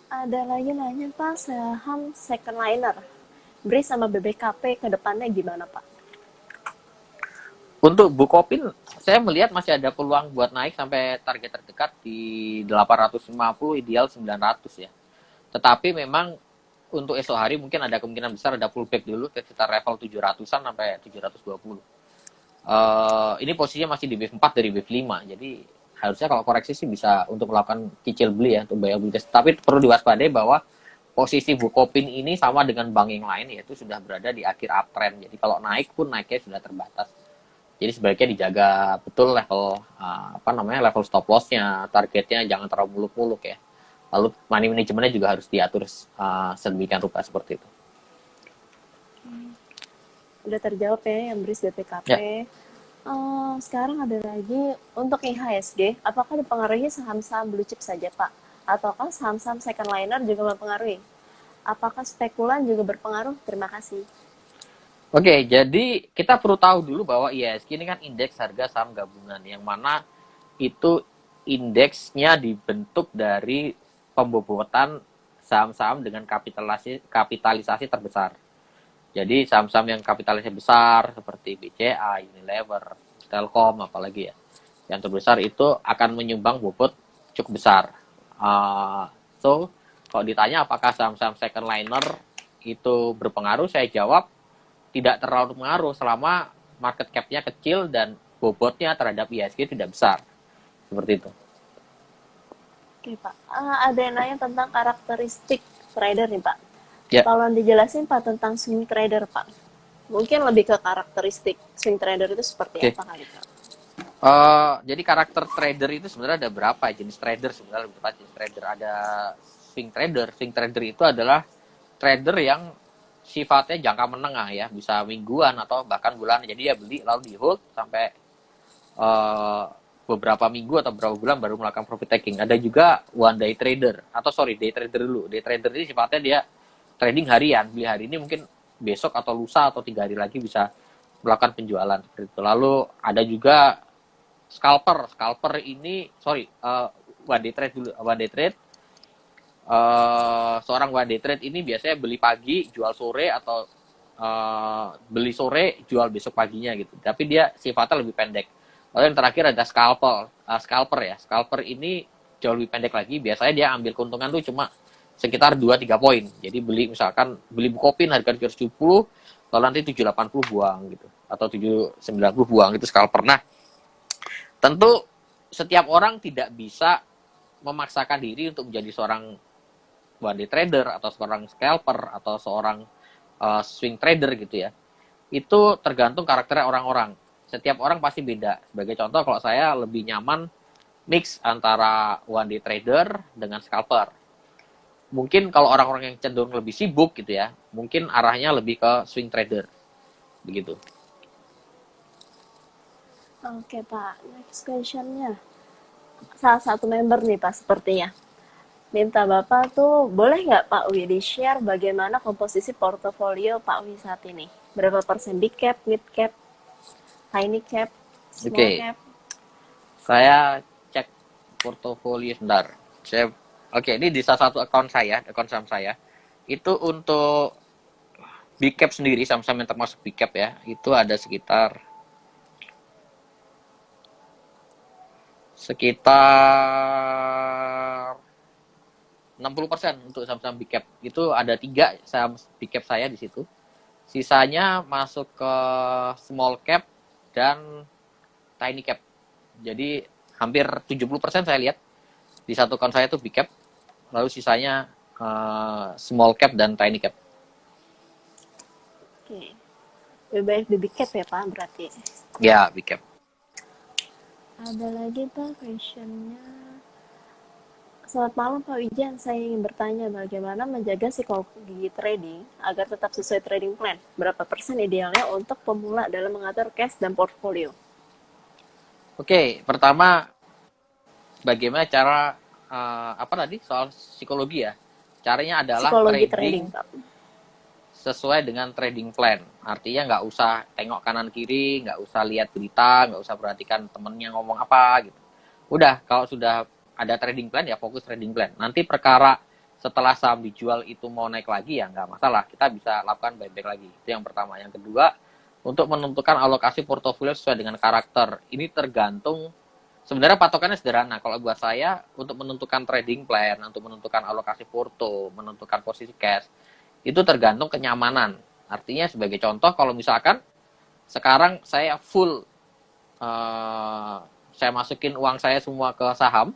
Ada lagi nanya, Pak, saham second liner. BRI sama BBKP ke depannya gimana, Pak? Untuk Bukopin, saya melihat masih ada peluang buat naik sampai target terdekat di 850, ideal 900 ya. Tetapi memang untuk esok hari mungkin ada kemungkinan besar ada pullback dulu ke sekitar level 700-an sampai 720. Ini posisinya masih di wave 4 dari wave 5. Jadi harusnya kalau koreksi sih bisa untuk melakukan cicil beli ya untuk buyabilitas. Tapi perlu diwaspadai bahwa posisi Bukopin ini sama dengan bank yang lain yaitu sudah berada di akhir uptrend. Jadi kalau naik pun naiknya sudah terbatas. Jadi sebaiknya dijaga betul level level stop loss-nya, targetnya jangan terlalu muluk-muluk ya. Lalu money manajemennya juga harus diatur sedemikian rupa seperti itu. Udah terjawab ya yang BRI BPKP. Ya. Sekarang ada lagi untuk IHSG, apakah dipengaruhi saham-saham blue chip saja, Pak? Ataukah saham-saham second liner juga mempengaruhi? Apakah spekulan juga berpengaruh? Terima kasih. Oke, jadi kita perlu tahu dulu bahwa IHSG ini kan indeks harga saham gabungan yang mana itu indeksnya dibentuk dari pembobotan saham-saham dengan kapitalisasi terbesar. Jadi saham-saham yang kapitalisasi besar seperti BCA, Unilever, Telkom, apalagi ya, yang terbesar itu akan menyumbang bobot cukup besar. So, kalau ditanya apakah saham-saham second liner itu berpengaruh, saya jawab tidak terlalu pengaruh selama market cap-nya kecil dan bobotnya terhadap IHSG tidak besar. Seperti itu. Oke, Pak. Ada yang nanya tentang karakteristik trader nih, Pak. Ya. Tolong dijelasin, Pak, tentang swing trader, Pak. Mungkin lebih ke karakteristik swing trader itu seperti apa kali, Pak? Jadi karakter trader itu sebenarnya ada berapa jenis trader sebenarnya lebih tepat jenis trader. Ada swing trader. Swing trader itu adalah trader yang sifatnya jangka menengah ya, bisa mingguan atau bahkan bulan. Jadi dia beli lalu di hold sampai beberapa minggu atau beberapa bulan baru melakukan profit taking. Ada juga one day trader day trader dulu. Day trader ini sifatnya dia trading harian, beli hari ini mungkin besok atau lusa atau 3 hari lagi bisa melakukan penjualan seperti itu. Lalu ada juga scalper ini one day trade dulu. One day trade, seorang one day trade ini biasanya beli pagi, jual sore, atau beli sore, jual besok paginya gitu. Tapi dia sifatnya lebih pendek. Lalu yang terakhir ada scalper ya. Scalper ini jauh lebih pendek lagi. Biasanya dia ambil keuntungan tuh cuma sekitar 2-3 poin. Jadi beli Bukopin harga 770, lalu nanti 780 buang gitu. Atau 790 buang, itu scalper. Nah, tentu setiap orang tidak bisa memaksakan diri untuk menjadi seorang one day trader atau seorang scalper atau seorang swing trader gitu ya. Itu tergantung karakternya orang-orang. Setiap orang pasti beda. Sebagai contoh, kalau saya lebih nyaman mix antara one day trader dengan scalper. Mungkin kalau orang-orang yang cenderung lebih sibuk gitu ya, mungkin arahnya lebih ke swing trader. Begitu. Oke Pak, next question-nya. Salah satu member nih Pak sepertinya. Minta Bapak tuh, boleh nggak Pak Wi di-share bagaimana komposisi portofolio Pak Wi saat ini? Berapa persen big cap, mid cap, tiny cap, small Oke. cap? Saya cek portofolio sebentar. Oke, ini di salah satu akun saham saya. Itu untuk big cap sendiri, saham-saham yang termasuk big cap ya, itu ada sekitar 60% untuk saham-saham big cap. Itu ada 3 saham big cap saya di situ. Sisanya masuk ke small cap dan tiny cap. Jadi hampir 70% saya lihat di satu akun saya itu big cap. Lalu sisanya small cap dan tiny cap. Oke. Lebih baik di big cap ya Pak berarti. Ya, big cap. Ada lagi Pak question-nya. Selamat malam Pak Wijan, saya ingin bertanya bagaimana menjaga psikologi trading agar tetap sesuai trading plan. Berapa persen idealnya untuk pemula dalam mengatur cash dan portfolio? Oke, pertama bagaimana cara soal psikologi ya. Caranya adalah Psikologi trading Pak. sesuai dengan trading plan. Artinya nggak usah tengok kanan kiri, nggak usah lihat berita, nggak usah perhatikan temennya ngomong apa gitu. Udah, kalau sudah ada trading plan ya fokus trading plan. Nanti perkara setelah saham dijual itu mau naik lagi ya nggak masalah. Kita bisa lakukan buyback lagi. Itu yang pertama. Yang kedua, untuk menentukan alokasi portofolio sesuai dengan karakter. Ini tergantung, sebenarnya patokannya sederhana. Kalau buat saya, untuk menentukan trading plan, untuk menentukan alokasi porto, menentukan posisi cash, itu tergantung kenyamanan. Artinya sebagai contoh, kalau misalkan sekarang saya full, saya masukin uang saya semua ke saham,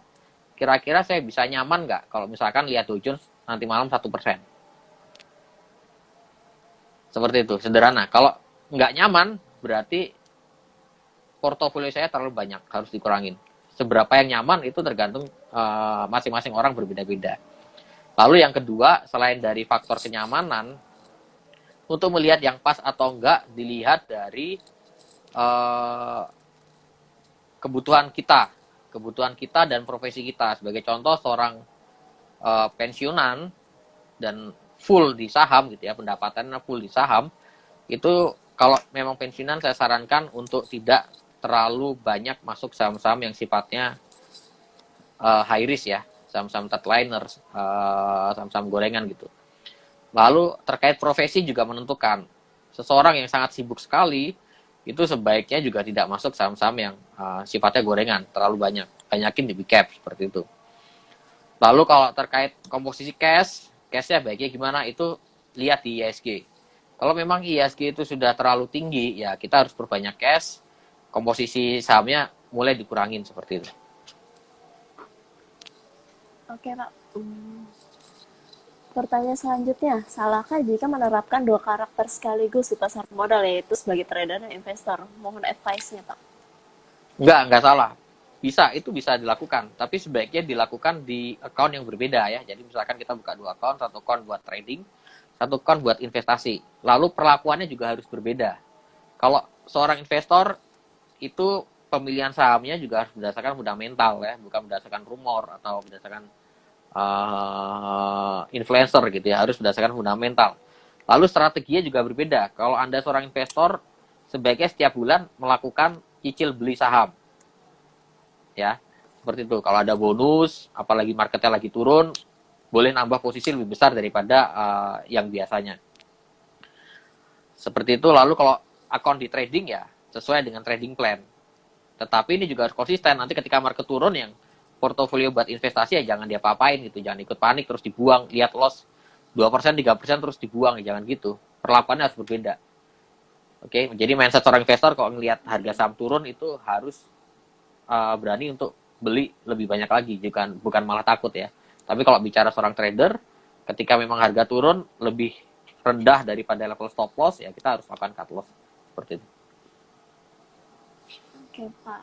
kira-kira saya bisa nyaman nggak kalau misalkan lihat Dow Jones nanti malam 1%? Seperti itu, sederhana. Kalau nggak nyaman, berarti portofolio saya terlalu banyak, harus dikurangin. Seberapa yang nyaman itu tergantung masing-masing orang berbeda-beda. Lalu yang kedua, selain dari faktor kenyamanan, untuk melihat yang pas atau enggak, dilihat dari kebutuhan kita dan profesi kita. Sebagai contoh, seorang pensiunan dan full di saham gitu ya, pendapatannya full di saham, itu kalau memang pensiunan saya sarankan untuk tidak terlalu banyak masuk saham-saham yang sifatnya high risk ya, saham-saham third-liners, saham-saham gorengan gitu. Lalu terkait profesi juga menentukan. Seseorang yang sangat sibuk sekali, itu sebaiknya juga tidak masuk saham-saham yang sifatnya gorengan, terlalu banyak. Banyakin di big cap, seperti itu. Lalu kalau terkait komposisi cashnya baiknya gimana, itu lihat di ISG. Kalau memang ISG itu sudah terlalu tinggi, ya kita harus perbanyak cash, komposisi sahamnya mulai dikurangin, seperti itu. Oke Pak. Pertanyaan selanjutnya, salahkah jika menerapkan 2 karakter sekaligus di pasar modal, yaitu sebagai trader dan investor? Mohon advice-nya Pak. Enggak salah. Itu bisa dilakukan, tapi sebaiknya dilakukan di account yang berbeda ya. Jadi misalkan kita buka 2 account, 1 account buat trading, 1 account buat investasi. Lalu perlakuannya juga harus berbeda. Kalau seorang investor, itu pemilihan sahamnya juga harus berdasarkan fundamental ya, bukan berdasarkan rumor atau berdasarkan influencer gitu ya, harus berdasarkan fundamental. Lalu strateginya juga berbeda. Kalau Anda seorang investor, sebaiknya setiap bulan melakukan cicil beli saham. Ya. Seperti itu. Kalau ada bonus, apalagi marketnya lagi turun, boleh nambah posisi lebih besar daripada yang biasanya. Seperti itu. Lalu kalau account di trading ya sesuai dengan trading plan. Tetapi ini juga harus konsisten. Nanti ketika market turun yang portofolio buat investasi ya jangan diapa-apain gitu. Jangan ikut panik terus dibuang. Lihat loss 2%, 3% terus dibuang. Ya jangan gitu. Perlakuannya harus berbeda. Oke, jadi mindset seorang investor kalau ngelihat harga saham turun itu harus berani untuk beli lebih banyak lagi, bukan malah takut ya. Tapi kalau bicara seorang trader, ketika memang harga turun lebih rendah daripada level stop loss, ya kita harus lakukan cut loss seperti itu. Oke, Pak.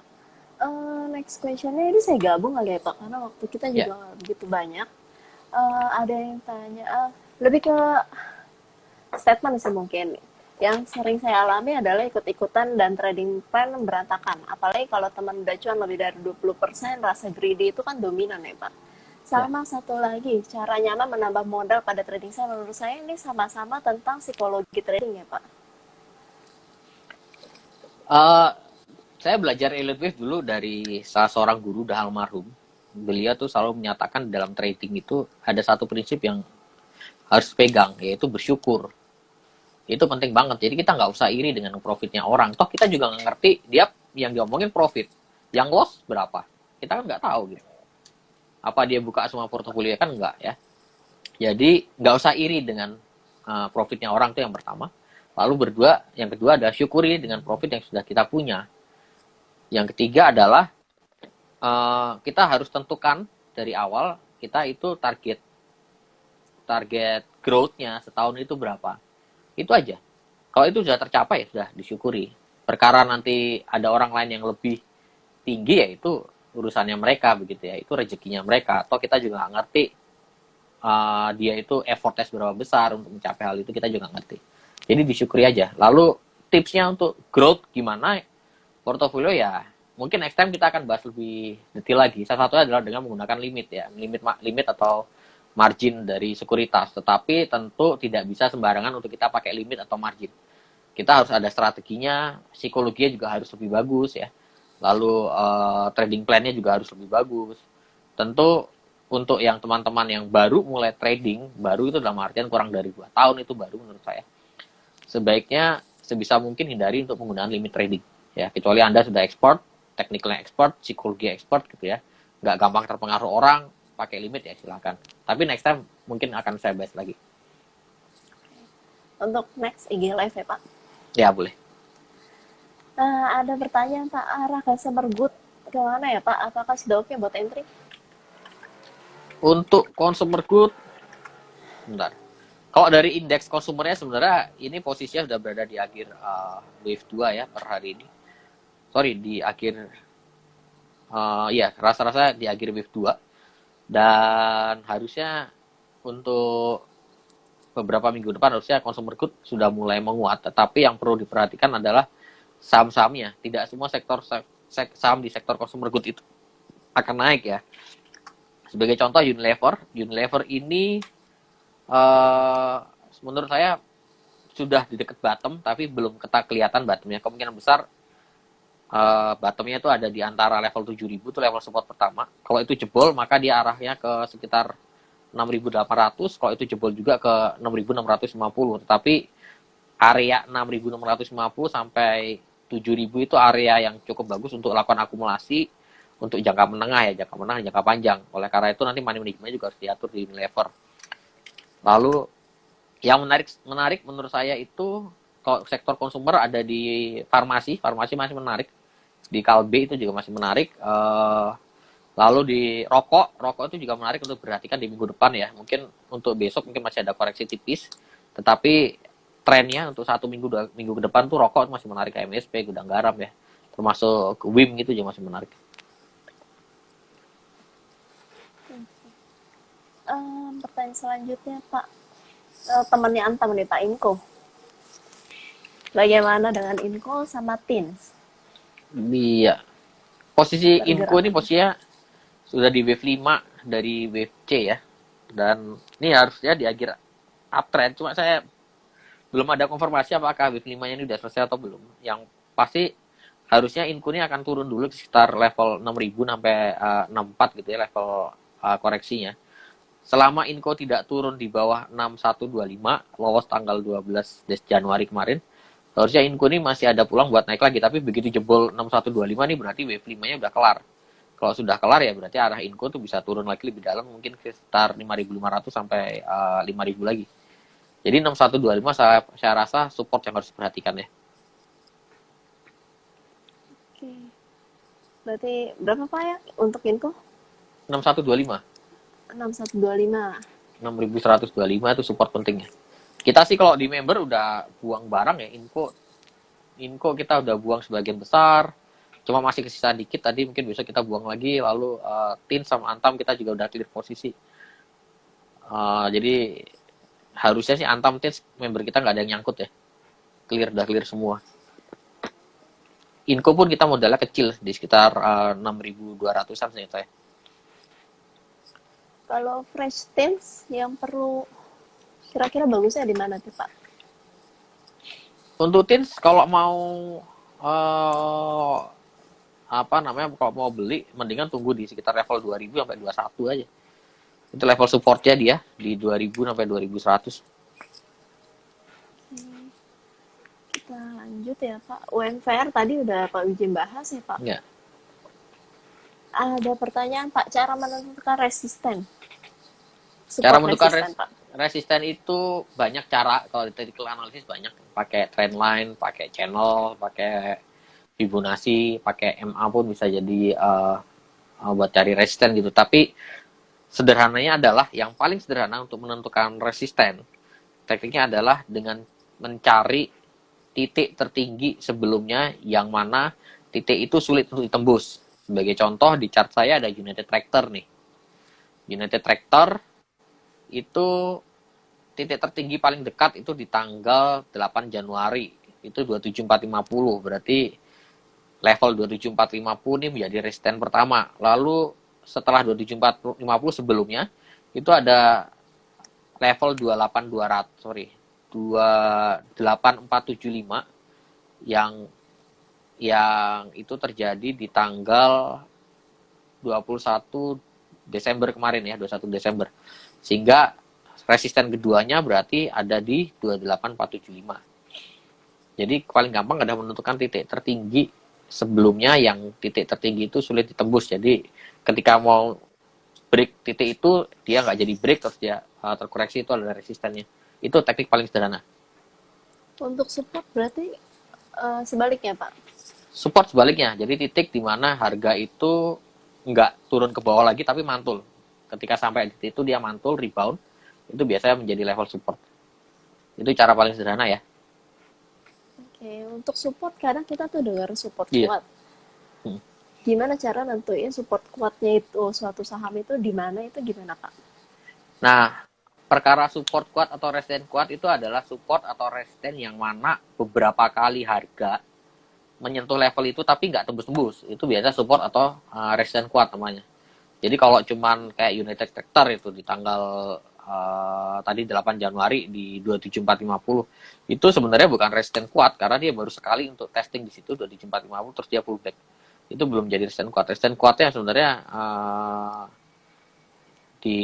Next questionnya ini saya gabung kali ya, Pak, karena waktu kita Ya, juga nggak begitu banyak. Ada yang tanya, lebih ke statement sih mungkin. Yang sering saya alami adalah ikut-ikutan dan trading plan berantakan. Apalagi kalau teman udah cuan lebih dari 20%, rasa greedy itu kan dominan ya, Pak. ya. Sama satu lagi, cara nyaman menambah modal pada trading saya, menurut saya ini sama-sama tentang psikologi trading ya, Pak. Uh, saya belajar Elliott Wave dulu dari salah seorang guru dah almarhum. Beliau tuh selalu menyatakan dalam trading itu ada satu prinsip yang harus pegang, yaitu bersyukur. Itu penting banget. Jadi kita nggak usah iri dengan profitnya orang. Toh kita juga nggak ngerti dia yang diomongin profit. Yang loss berapa? Kita kan nggak tahu gitu. Apa dia buka semua portofolio kan nggak ya. Jadi nggak usah iri dengan profitnya orang itu yang pertama. Lalu yang kedua adalah syukuri dengan profit yang sudah kita punya. Yang ketiga adalah kita harus tentukan dari awal kita itu target growth-nya setahun itu berapa. Itu aja. Kalau itu sudah tercapai, sudah disyukuri. Perkara nanti ada orang lain yang lebih tinggi, ya itu urusannya mereka, begitu ya. Itu rezekinya mereka. Atau kita juga nggak ngerti dia itu effortnya seberapa besar untuk mencapai hal itu, kita juga nggak ngerti. Jadi disyukuri aja. Lalu tipsnya untuk growth gimana? Portofolio ya, mungkin next time kita akan bahas lebih detail lagi. Salah satunya adalah dengan menggunakan limit ya, limit atau margin dari sekuritas. Tetapi tentu tidak bisa sembarangan untuk kita pakai limit atau margin. Kita harus ada strateginya, psikologinya juga harus lebih bagus ya. Lalu trading plan-nya juga harus lebih bagus. Tentu untuk yang teman-teman yang baru mulai trading, baru itu dalam artian kurang dari 2 tahun itu baru menurut saya. Sebaiknya sebisa mungkin hindari untuk penggunaan limit trading. Ya, kecuali Anda sudah ekspor, teknikalnya ekspor, psikologi ekspor gitu ya. Nggak gampang terpengaruh orang, pakai limit ya silakan. Tapi next time mungkin akan saya bahas lagi. Untuk next IG Live ya, Pak. Ya, boleh. Ada pertanyaan, Pak, arah customer good kemana ya, Pak? Apakah sudah oke buat entry? Untuk consumer good, bentar. Kalau dari indeks konsumernya sebenarnya ini posisinya sudah berada di akhir wave 2 ya per hari ini. Sorry, di akhir ya rasa-rasa di akhir wave 2. Dan harusnya untuk beberapa minggu depan harusnya consumer good sudah mulai menguat. Tetapi yang perlu diperhatikan adalah saham-sahamnya. Tidak semua saham di sektor consumer good itu akan naik ya. Sebagai contoh Unilever ini menurut saya sudah di dekat bottom tapi belum kelihatan bottomnya. Kemungkinan besar bottomnya itu ada di antara level 7.000 itu level support pertama. Kalau itu jebol maka dia arahnya ke sekitar 6.800. Kalau itu jebol juga ke 6.650. Tetapi area 6.650 sampai 7.000 itu area yang cukup bagus untuk lakukan akumulasi untuk jangka menengah ya, jangka panjang. Oleh karena itu nanti money managementnya juga harus diatur di Unilever. Lalu yang menarik menurut saya itu kalau sektor konsumer ada di farmasi masih menarik, di Kalbe itu juga masih menarik. Lalu di rokok itu juga menarik untuk perhatikan di minggu depan ya. Mungkin untuk besok mungkin masih ada koreksi tipis, tetapi trennya untuk 1 minggu 2 minggu ke depan tuh rokok masih menarik, kayak MSP, Gudang Garam ya, termasuk WIM gitu juga masih menarik. Pertanyaan selanjutnya, Pak. Temannya Antam nih, Pak, Inko. Bagaimana dengan Inko sama Tins? Iya. Posisi Inco Bergerak. ini posisinya sudah di wave 5 dari wave C ya. Dan ini harusnya di akhir uptrend. Cuma saya belum ada konfirmasi apakah wave 5-nya ini sudah selesai atau belum. Yang pasti harusnya Inco ini akan turun dulu sekitar level 6.000 sampai 64 gitu ya, level koreksinya. Selama Inco tidak turun di bawah 6125, lolos tanggal 12 Januari kemarin, harusnya Inco ini masih ada peluang buat naik lagi. Tapi begitu jebol 6125 nih berarti wave 5-nya udah kelar. Kalau sudah kelar ya berarti arah Inco tuh bisa turun lagi lebih dalam, mungkin sekitar 5.500 sampai 5.000 lagi. Jadi 6125 saya rasa support yang harus diperhatikan ya. Oke. Berarti berapa Pak ya untuk Inco? 6125. 6125. 6.125 itu support pentingnya. Kita sih kalau di member udah buang barang ya, Inco kita udah buang sebagian besar, cuma masih kesisa dikit tadi, mungkin bisa kita buang lagi. Lalu Tin sama Antam kita juga udah clear posisi. Jadi harusnya sih Antam, Tin, member kita nggak ada yang nyangkut ya, udah clear semua. Inco pun kita modalnya kecil di sekitar 6.200-an sih saya. Kalau fresh tins yang perlu kira-kira bagusnya di mana tuh Pak? Untuk Tins kalau mau kalau mau beli mendingan tunggu di sekitar level 2000 sampai 21 aja. Itu level supportnya dia di 2000 sampai 2100. Kita lanjut ya Pak. UMVR tadi udah Pak Wijin bahas ya Pak. Ya. Ada pertanyaan Pak, cara menentukan resisten. Cara Support menentukan resisten Pak. resisten itu banyak cara. Kalau di technical analysis banyak, pakai trend line, pakai channel, pakai Fibonacci, pakai MA pun bisa jadi buat cari resisten gitu. Tapi sederhananya adalah, yang paling sederhana untuk menentukan resisten, tekniknya adalah dengan mencari titik tertinggi sebelumnya, yang mana titik itu sulit untuk ditembus. Sebagai contoh, di chart saya ada United Tractor nih. United Tractor itu titik tertinggi paling dekat itu di tanggal 8 Januari. Itu 27450. Berarti level 27450 ini menjadi resisten pertama. Lalu setelah 27450 sebelumnya itu ada level 28475 yang itu terjadi di tanggal 21 Desember kemarin ya, 21 Desember. Sehingga resisten keduanya berarti ada di 28475. Jadi paling gampang adalah menentukan titik tertinggi sebelumnya, yang titik tertinggi itu sulit ditembus. Jadi ketika mau break titik itu, dia nggak jadi break, terus dia terkoreksi, itu adalah resistennya. Itu teknik paling sederhana. Untuk support berarti sebaliknya Pak. Support sebaliknya, jadi titik di mana harga itu nggak turun ke bawah lagi tapi mantul. Ketika sampai di titik itu dia mantul, rebound, itu biasanya menjadi level support. Itu cara paling sederhana ya. Oke, untuk support kadang kita tuh dengar support Iya. kuat. Gimana cara nentuin support kuatnya itu suatu saham itu di mana, itu gimana Pak? Nah, perkara support kuat atau resisten kuat itu adalah support atau resisten yang mana beberapa kali harga menyentuh level itu tapi nggak tembus-tembus. Itu biasa support atau resisten kuat namanya. Jadi kalau cuman kayak United Tractor itu di tanggal tadi 8 Januari di 27450, itu sebenarnya bukan resisten kuat karena dia baru sekali untuk testing di situ 27450 terus dia pullback. Itu belum jadi resisten kuat. Resisten kuatnya sebenarnya di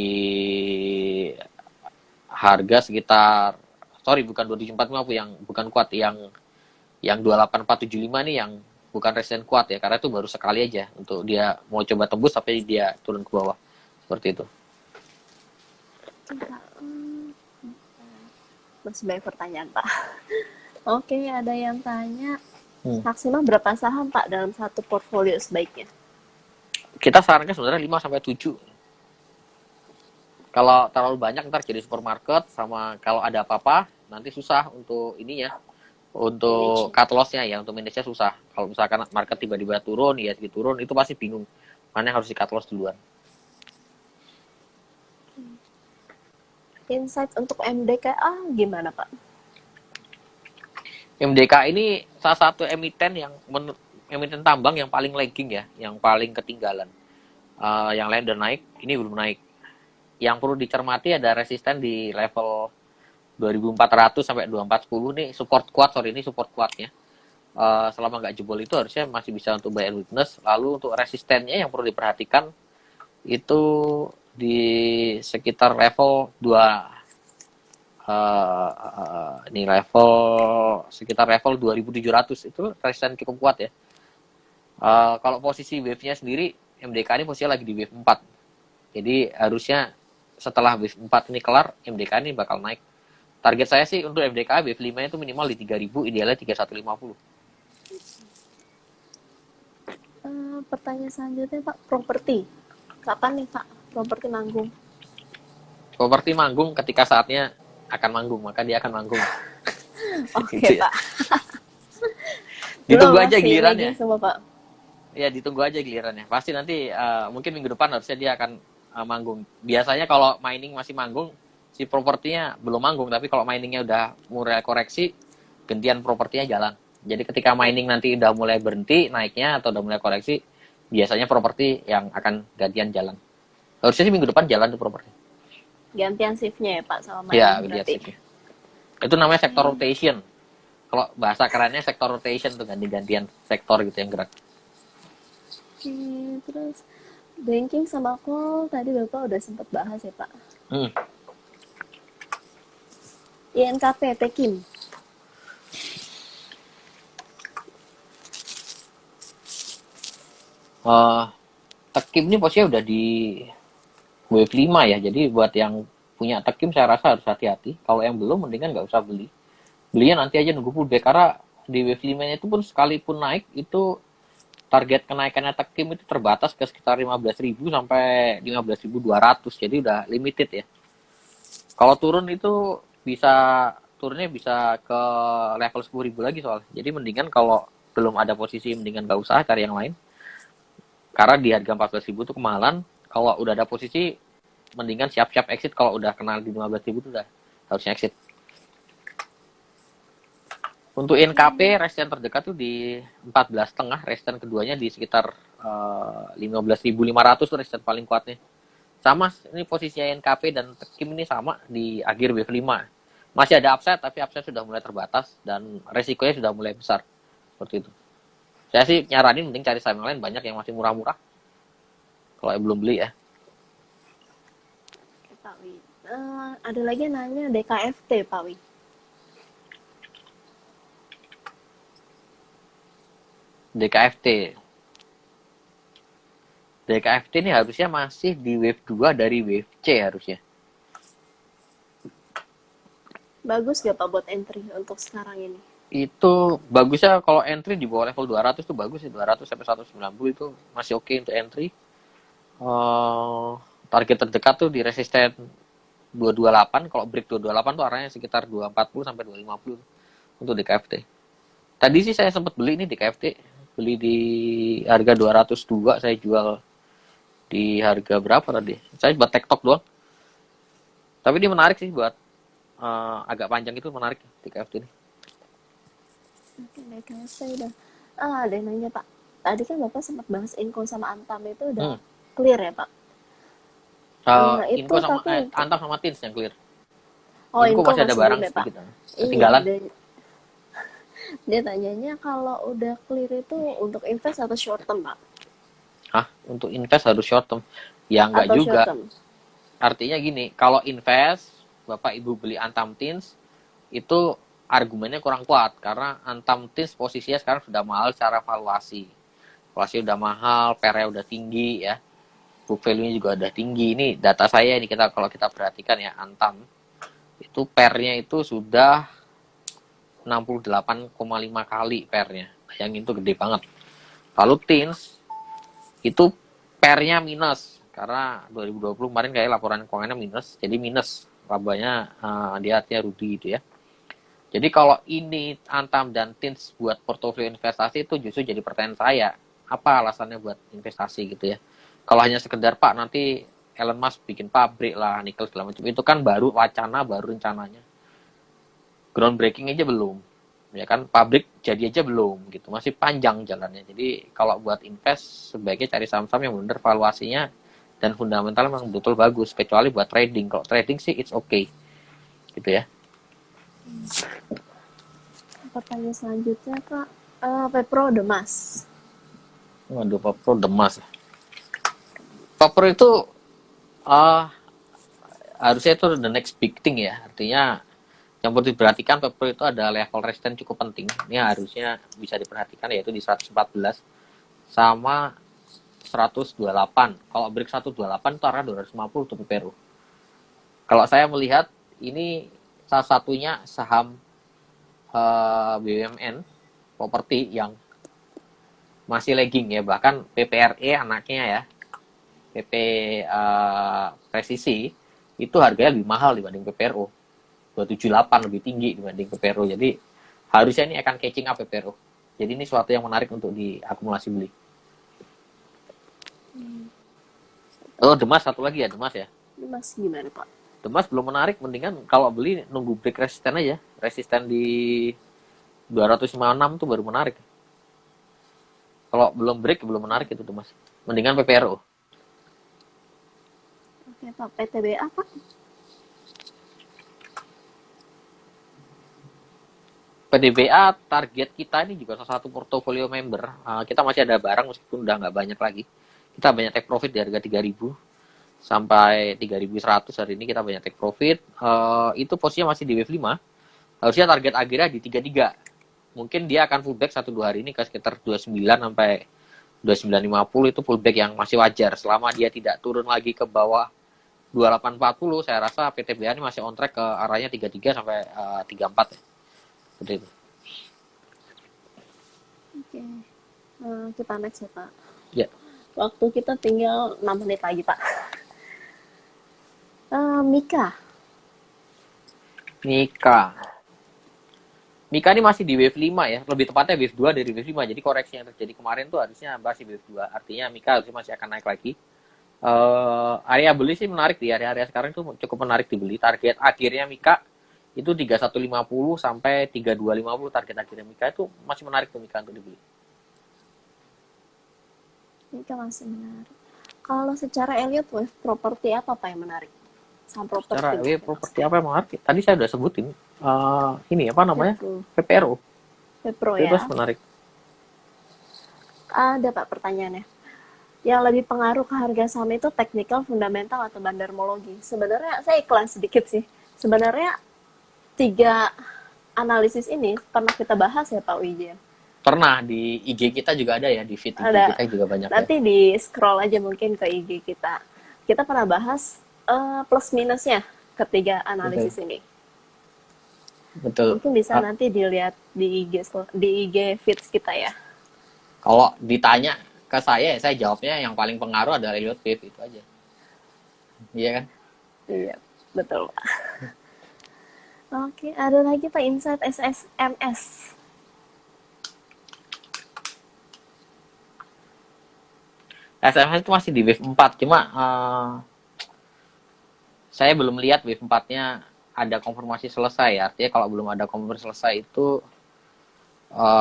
harga sekitar, bukan 27450 yang bukan kuat, yang 28475 nih yang bukan resisten kuat ya, karena itu baru sekali aja untuk dia mau coba tembus tapi dia turun ke bawah seperti itu. Masih banyak pertanyaan Pak. Oke, ada yang tanya maksimal berapa saham Pak dalam satu portfolio sebaiknya? Kita sarankan sebenarnya 5 sampai 7. Kalau terlalu banyak ntar jadi supermarket, sama kalau ada apa-apa nanti susah untuk ininya, untuk cut loss-nya ya, untuk manage-nya susah. Kalau misalkan market tiba-tiba turun, ISG turun, itu pasti bingung mana yang harus di cut loss duluan. Insight untuk MDKA gimana Pak? MDK ini salah satu emiten tambang yang paling lagging ya, yang paling ketinggalan. Yang lain udah naik, ini belum naik. Yang perlu dicermati ada resisten di level 2400 sampai 2410 nih, support kuat, ini support kuatnya. selama nggak jebol itu harusnya masih bisa untuk buy and weakness. Lalu untuk resistennya yang perlu diperhatikan itu di sekitar level 2, ini level sekitar level 2700 itu resisten cukup kuat ya. Kalau posisi wave-nya sendiri MDK ini posisinya lagi di wave 4. Jadi harusnya setelah wave 4 ini kelar, MDK ini bakal naik. Target saya sih untuk MDK wave 5 itu minimal di 3000, idealnya 3150. Pertanyaan selanjutnya Pak, properti. Kapan nih Pak properti manggung? Properti manggung ketika saatnya akan manggung, maka dia akan manggung. Oke Gitu ya. Pak. Ditunggu Belum, aja masih gilirannya. lagging semua Pak. Ya ditunggu aja gilirannya. Pasti nanti mungkin minggu depan harusnya dia akan manggung. Biasanya kalau mining masih manggung, si propertinya belum manggung. Tapi kalau miningnya udah mulai koreksi, gantian propertinya jalan. Jadi ketika mining nanti udah mulai berhenti naiknya atau udah mulai koreksi, biasanya properti yang akan gantian jalan. Harusnya sih minggu depan jalan tuh properti. Gantian shift-nya ya Pak sama Ya, mining lihat berarti. sih. Itu namanya sektor rotation. Kalau bahasa kerennya sektor rotation tuh ganti-gantian sektor gitu yang gerak. Oke, terus banking sama call tadi Bapak udah sempat bahas ya Pak. Hmm. INKP, Tekim. Tekim ini posisinya udah di wave 5 ya. Jadi buat yang punya Tekim saya rasa harus hati-hati. Kalau yang belum mendingan nggak usah beli. Belinya nanti aja nunggu pullback karena di wave 5 itu pun sekalipun naik itu target kenaikannya Tekim itu terbatas ke sekitar 15.000 sampai 15.200. Jadi udah limited ya. Kalau turun itu turunnya bisa ke level 10.000 lagi soalnya. Jadi mendingan kalau belum ada posisi mendingan nggak usah cari yang lain. Karena di harga 14.000 itu kemahalan. Kalau udah ada posisi, mendingan siap-siap exit. Kalau udah kenal di 15.000 itu udah harusnya exit. Untuk NKP, resisten terdekat tuh di 14,5. Resisten keduanya di sekitar 15.500 tuh resisten paling kuatnya. Sama, ini posisinya NKP dan Tekim ini sama di akhir wave 5. Masih ada upside, tapi upside sudah mulai terbatas dan resikonya sudah mulai besar. Seperti itu. Saya sih nyaranin mending cari saham lain, banyak yang masih murah-murah. Kalau yang belum beli ya. Oke, Pak Wi. Ada lagi yang nanya DKFT, Pak Wi. DKFT. DKFT ini harusnya masih di wave 2 dari wave C harusnya. Bagus gak Pak buat entry untuk sekarang ini? Itu bagusnya kalau entry di bawah level 200 tuh bagus ya. 200 sampai 190 itu masih oke untuk entry. Target terdekat tuh di resisten 228. Kalau break 228 tuh arahnya sekitar 240 sampai 250 untuk DKFT. Tadi sih saya sempat beli nih DKFT. Beli di harga 202, saya jual di harga berapa tadi? Saya buat TikTok doang. Tapi ini menarik sih buat agak panjang itu menarik DKFT ini. Oke, DKFT udah. Ada yang nanya Pak. Tadi kan Bapak sempat bahas Inco sama Antam itu udah clear ya Pak? Itu Info sama tapi Antam sama Tins yang clear. oh Info Inco masih ada barang belum ya Pak? sedikit. Iya, Ketinggalan. dia tanyanya kalau udah clear itu untuk invest atau short term Pak? Hah? Untuk invest harus short term? Ya enggak Atau juga. short term? Artinya gini, kalau invest, Bapak Ibu beli Antam Tins, itu argumennya kurang kuat. Karena Antam Tins posisinya sekarang sudah mahal secara valuasi. Valuasi udah mahal, PR-nya udah tinggi ya. Book value-nya juga udah tinggi. Ini data saya ini kalau kita perhatikan ya, Antam. Itu PR-nya itu sudah 68,5 kali PR-nya. Bayangin itu gede banget. Lalu Tins, itu PR-nya minus. Karena 2020 kemarin kayak laporan keuangannya minus. Jadi minus. Labanya dia artinya rugi gitu ya. Jadi kalau ini Antam dan Tins buat portofolio investasi itu justru jadi pertanyaan saya. Apa alasannya buat investasi gitu ya. Kalau hanya sekedar Pak nanti Elon Musk bikin pabrik lah, nikel segala macam. Itu kan baru wacana, baru rencananya. Groundbreaking aja belum. Ya kan pabrik jadi aja belum gitu. Masih panjang jalannya. Jadi kalau buat invest sebaiknya cari saham-saham yang benar valuasinya dan fundamental memang betul bagus. Kecuali buat trading. Kalau trading sih it's okay. Gitu ya. Pertanyaan selanjutnya Kak, Pepro Demas. Waduh, Papro Demas. Papro itu ah harusnya itu the next big thing ya. Artinya yang perlu diperhatikan Papro itu ada level resistance cukup penting. Ini harusnya bisa diperhatikan yaitu di 114 sama 128. Kalau break 128 itu arah 250 untuk PPRU. Kalau saya melihat ini salah satunya saham BUMN properti yang masih lagging ya, bahkan PPRE anaknya ya, PP Presisi itu harganya lebih mahal dibanding PPRO. 278 lebih tinggi dibanding PPRO. Jadi harusnya ini akan catching up PPRO. Jadi ini suatu yang menarik untuk diakumulasi beli. Oh, Demas satu lagi ya, Demas ya. Demas gimana Pak? Demas belum menarik, mendingan kalau beli nunggu break resisten aja. Resisten di 256 tuh baru menarik. Kalau belum break belum menarik itu Demas. Mendingan PPRO. Oke Pak, PTBA Pak? PDBA target kita ini juga salah satu portofolio member. Kita masih ada barang meskipun udah nggak banyak lagi. Kita banyak take profit di harga 3.000 sampai 3.100 hari ini kita banyak take profit. Itu posisinya masih di wave 5. Harusnya target akhirnya di 33. Mungkin dia akan pullback 1-2 hari ini ke sekitar 29 sampai 29.50 itu pullback yang masih wajar. Selama dia tidak turun lagi ke bawah 2840, saya rasa PTBA ini masih on track ke arahnya 33 sampai 34 ya. Seperti itu. Oke. Kita next ya Pak. Ya. Waktu kita tinggal 6 menit lagi Pak. Mika. Mika ini masih di wave 5 ya, lebih tepatnya wave 2 dari wave 5. Jadi koreksi yang terjadi kemarin tuh harusnya masih wave 2. Artinya Mika harusnya masih akan naik lagi. Area beli sih menarik di area-area sekarang itu cukup menarik dibeli. Target akhirnya Mika itu 3150 sampai 3250 target akhirnya Mika itu masih menarik tuh Mika untuk dibeli. Mika masih menarik. Kalau secara Elliott wave properti apa Pak yang menarik? Saham properti. Secara wave properti apa yang menarik? Tadi saya udah sebutin. Ini apa namanya? PPRO. Pepro Itu ya. menarik. Ada Pak pertanyaannya. Yang lebih pengaruh ke harga saham itu teknikal, fundamental, atau bandarmologi? Sebenarnya saya iklan sedikit sih. Sebenarnya 3 analisis ini pernah kita bahas ya Pak Wijaya? Pernah di IG kita juga ada ya, di feed IG Ada. kita juga banyak. Nanti ya. di scroll aja mungkin ke IG kita. Kita pernah bahas plus minusnya ketiga analisis ini. Betul. Mungkin bisa nanti dilihat di IG feeds kita ya. Kalau ditanya ke saya jawabnya yang paling pengaruh adalah Elliott Wave itu aja. Iya kan? Iya, betul Pak. Oke, ada lagi Pak insight SSMS. SMS itu masih di wave 4, cuma saya belum lihat wave 4-nya ada konfirmasi selesai. Artinya kalau belum ada konfirmasi selesai itu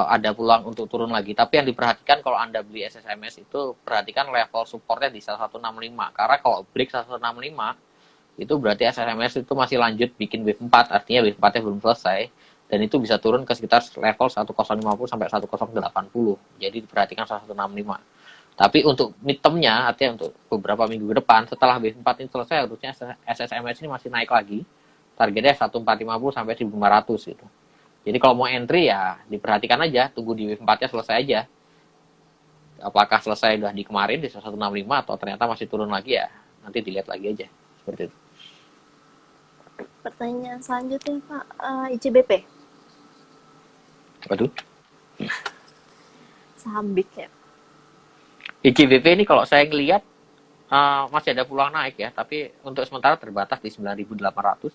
ada peluang untuk turun lagi. Tapi yang diperhatikan kalau Anda beli SSMS itu perhatikan level supportnya di 1165. Karena kalau break 1165 itu berarti SSMS itu masih lanjut bikin wave 4, artinya wave 4-nya belum selesai dan itu bisa turun ke sekitar level 1050 sampai 1080. Jadi diperhatikan 1165. Tapi untuk midterm-nya, artinya untuk beberapa minggu ke depan setelah wave 4 ini selesai harusnya SSMS ini masih naik lagi. Targetnya 1450 sampai 1500 gitu. Jadi kalau mau entry ya diperhatikan aja, tunggu di wave 4-nya selesai aja. Apakah selesai udah di kemarin di 1165 atau ternyata masih turun lagi ya, nanti dilihat lagi aja. Seperti itu. Pertanyaan selanjutnya Pak, ICBP. Waduh. Saham big cap. ICBP ini kalau saya ngelihat masih ada peluang naik ya, tapi untuk sementara terbatas di 9.800.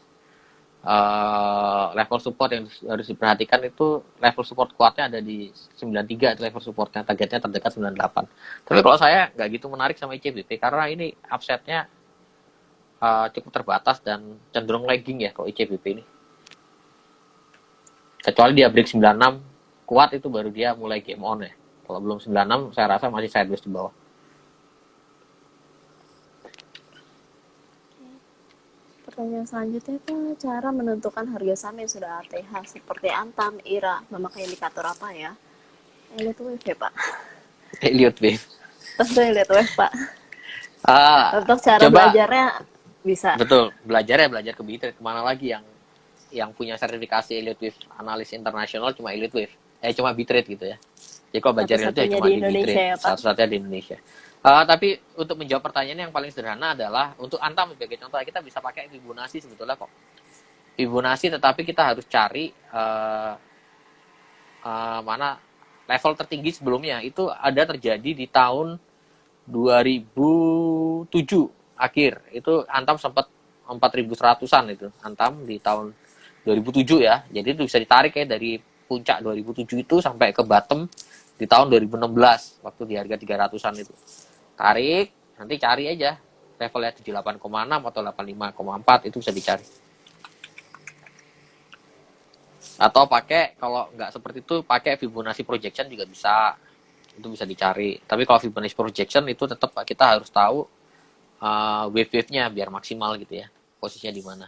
Level support yang harus diperhatikan itu level support kuatnya ada di 93 itu level supportnya, targetnya terdekat 98. Tapi kalau saya nggak gitu menarik sama ICBP karena ini upsetnya cukup terbatas dan cenderung lagging ya kalau ICBP ini. Kecuali dia break 96 kuat itu baru dia mulai game on ya. Kalau belum 96 saya rasa masih sideways di bawah. Pertanyaan selanjutnya itu cara menentukan harga saham yang sudah ATH seperti Antam, IRA, memakai indikator apa ya? Elliott Wave ya, Pak. Elliott Wave. Tentu Elliott Wave, Pak. Ah, Untuk cara coba belajarnya bisa. betul belajar ya belajar ke Bitrate. Kemana lagi yang punya sertifikasi Elliott Wave analis internasional cuma Elliott Wave. Cuma Bitrate gitu ya. Jadi kalau belajar itu ya Satu-satunya cuma di di Indonesia Bitrate, ya, Pak. satu-satunya di Indonesia. Tapi untuk menjawab pertanyaan yang paling sederhana adalah untuk Antam sebagai contoh kita bisa pakai Fibonacci sebetulnya kok. Fibonacci tetapi kita harus cari mana level tertinggi sebelumnya itu ada terjadi di tahun 2007 akhir. Itu Antam sempat 4.100-an itu Antam di tahun 2007 ya. Jadi itu bisa ditarik ya dari puncak 2007 itu sampai ke bottom di tahun 2016 waktu di harga 300-an itu. Tarik, nanti cari aja levelnya 78,6 atau 85,4 itu bisa dicari. Atau pakai kalau nggak seperti itu pakai Fibonacci projection juga bisa. Itu bisa dicari. Tapi kalau Fibonacci projection itu tetap kita harus tahu wave-wave-nya biar maksimal gitu ya. Posisinya di mana.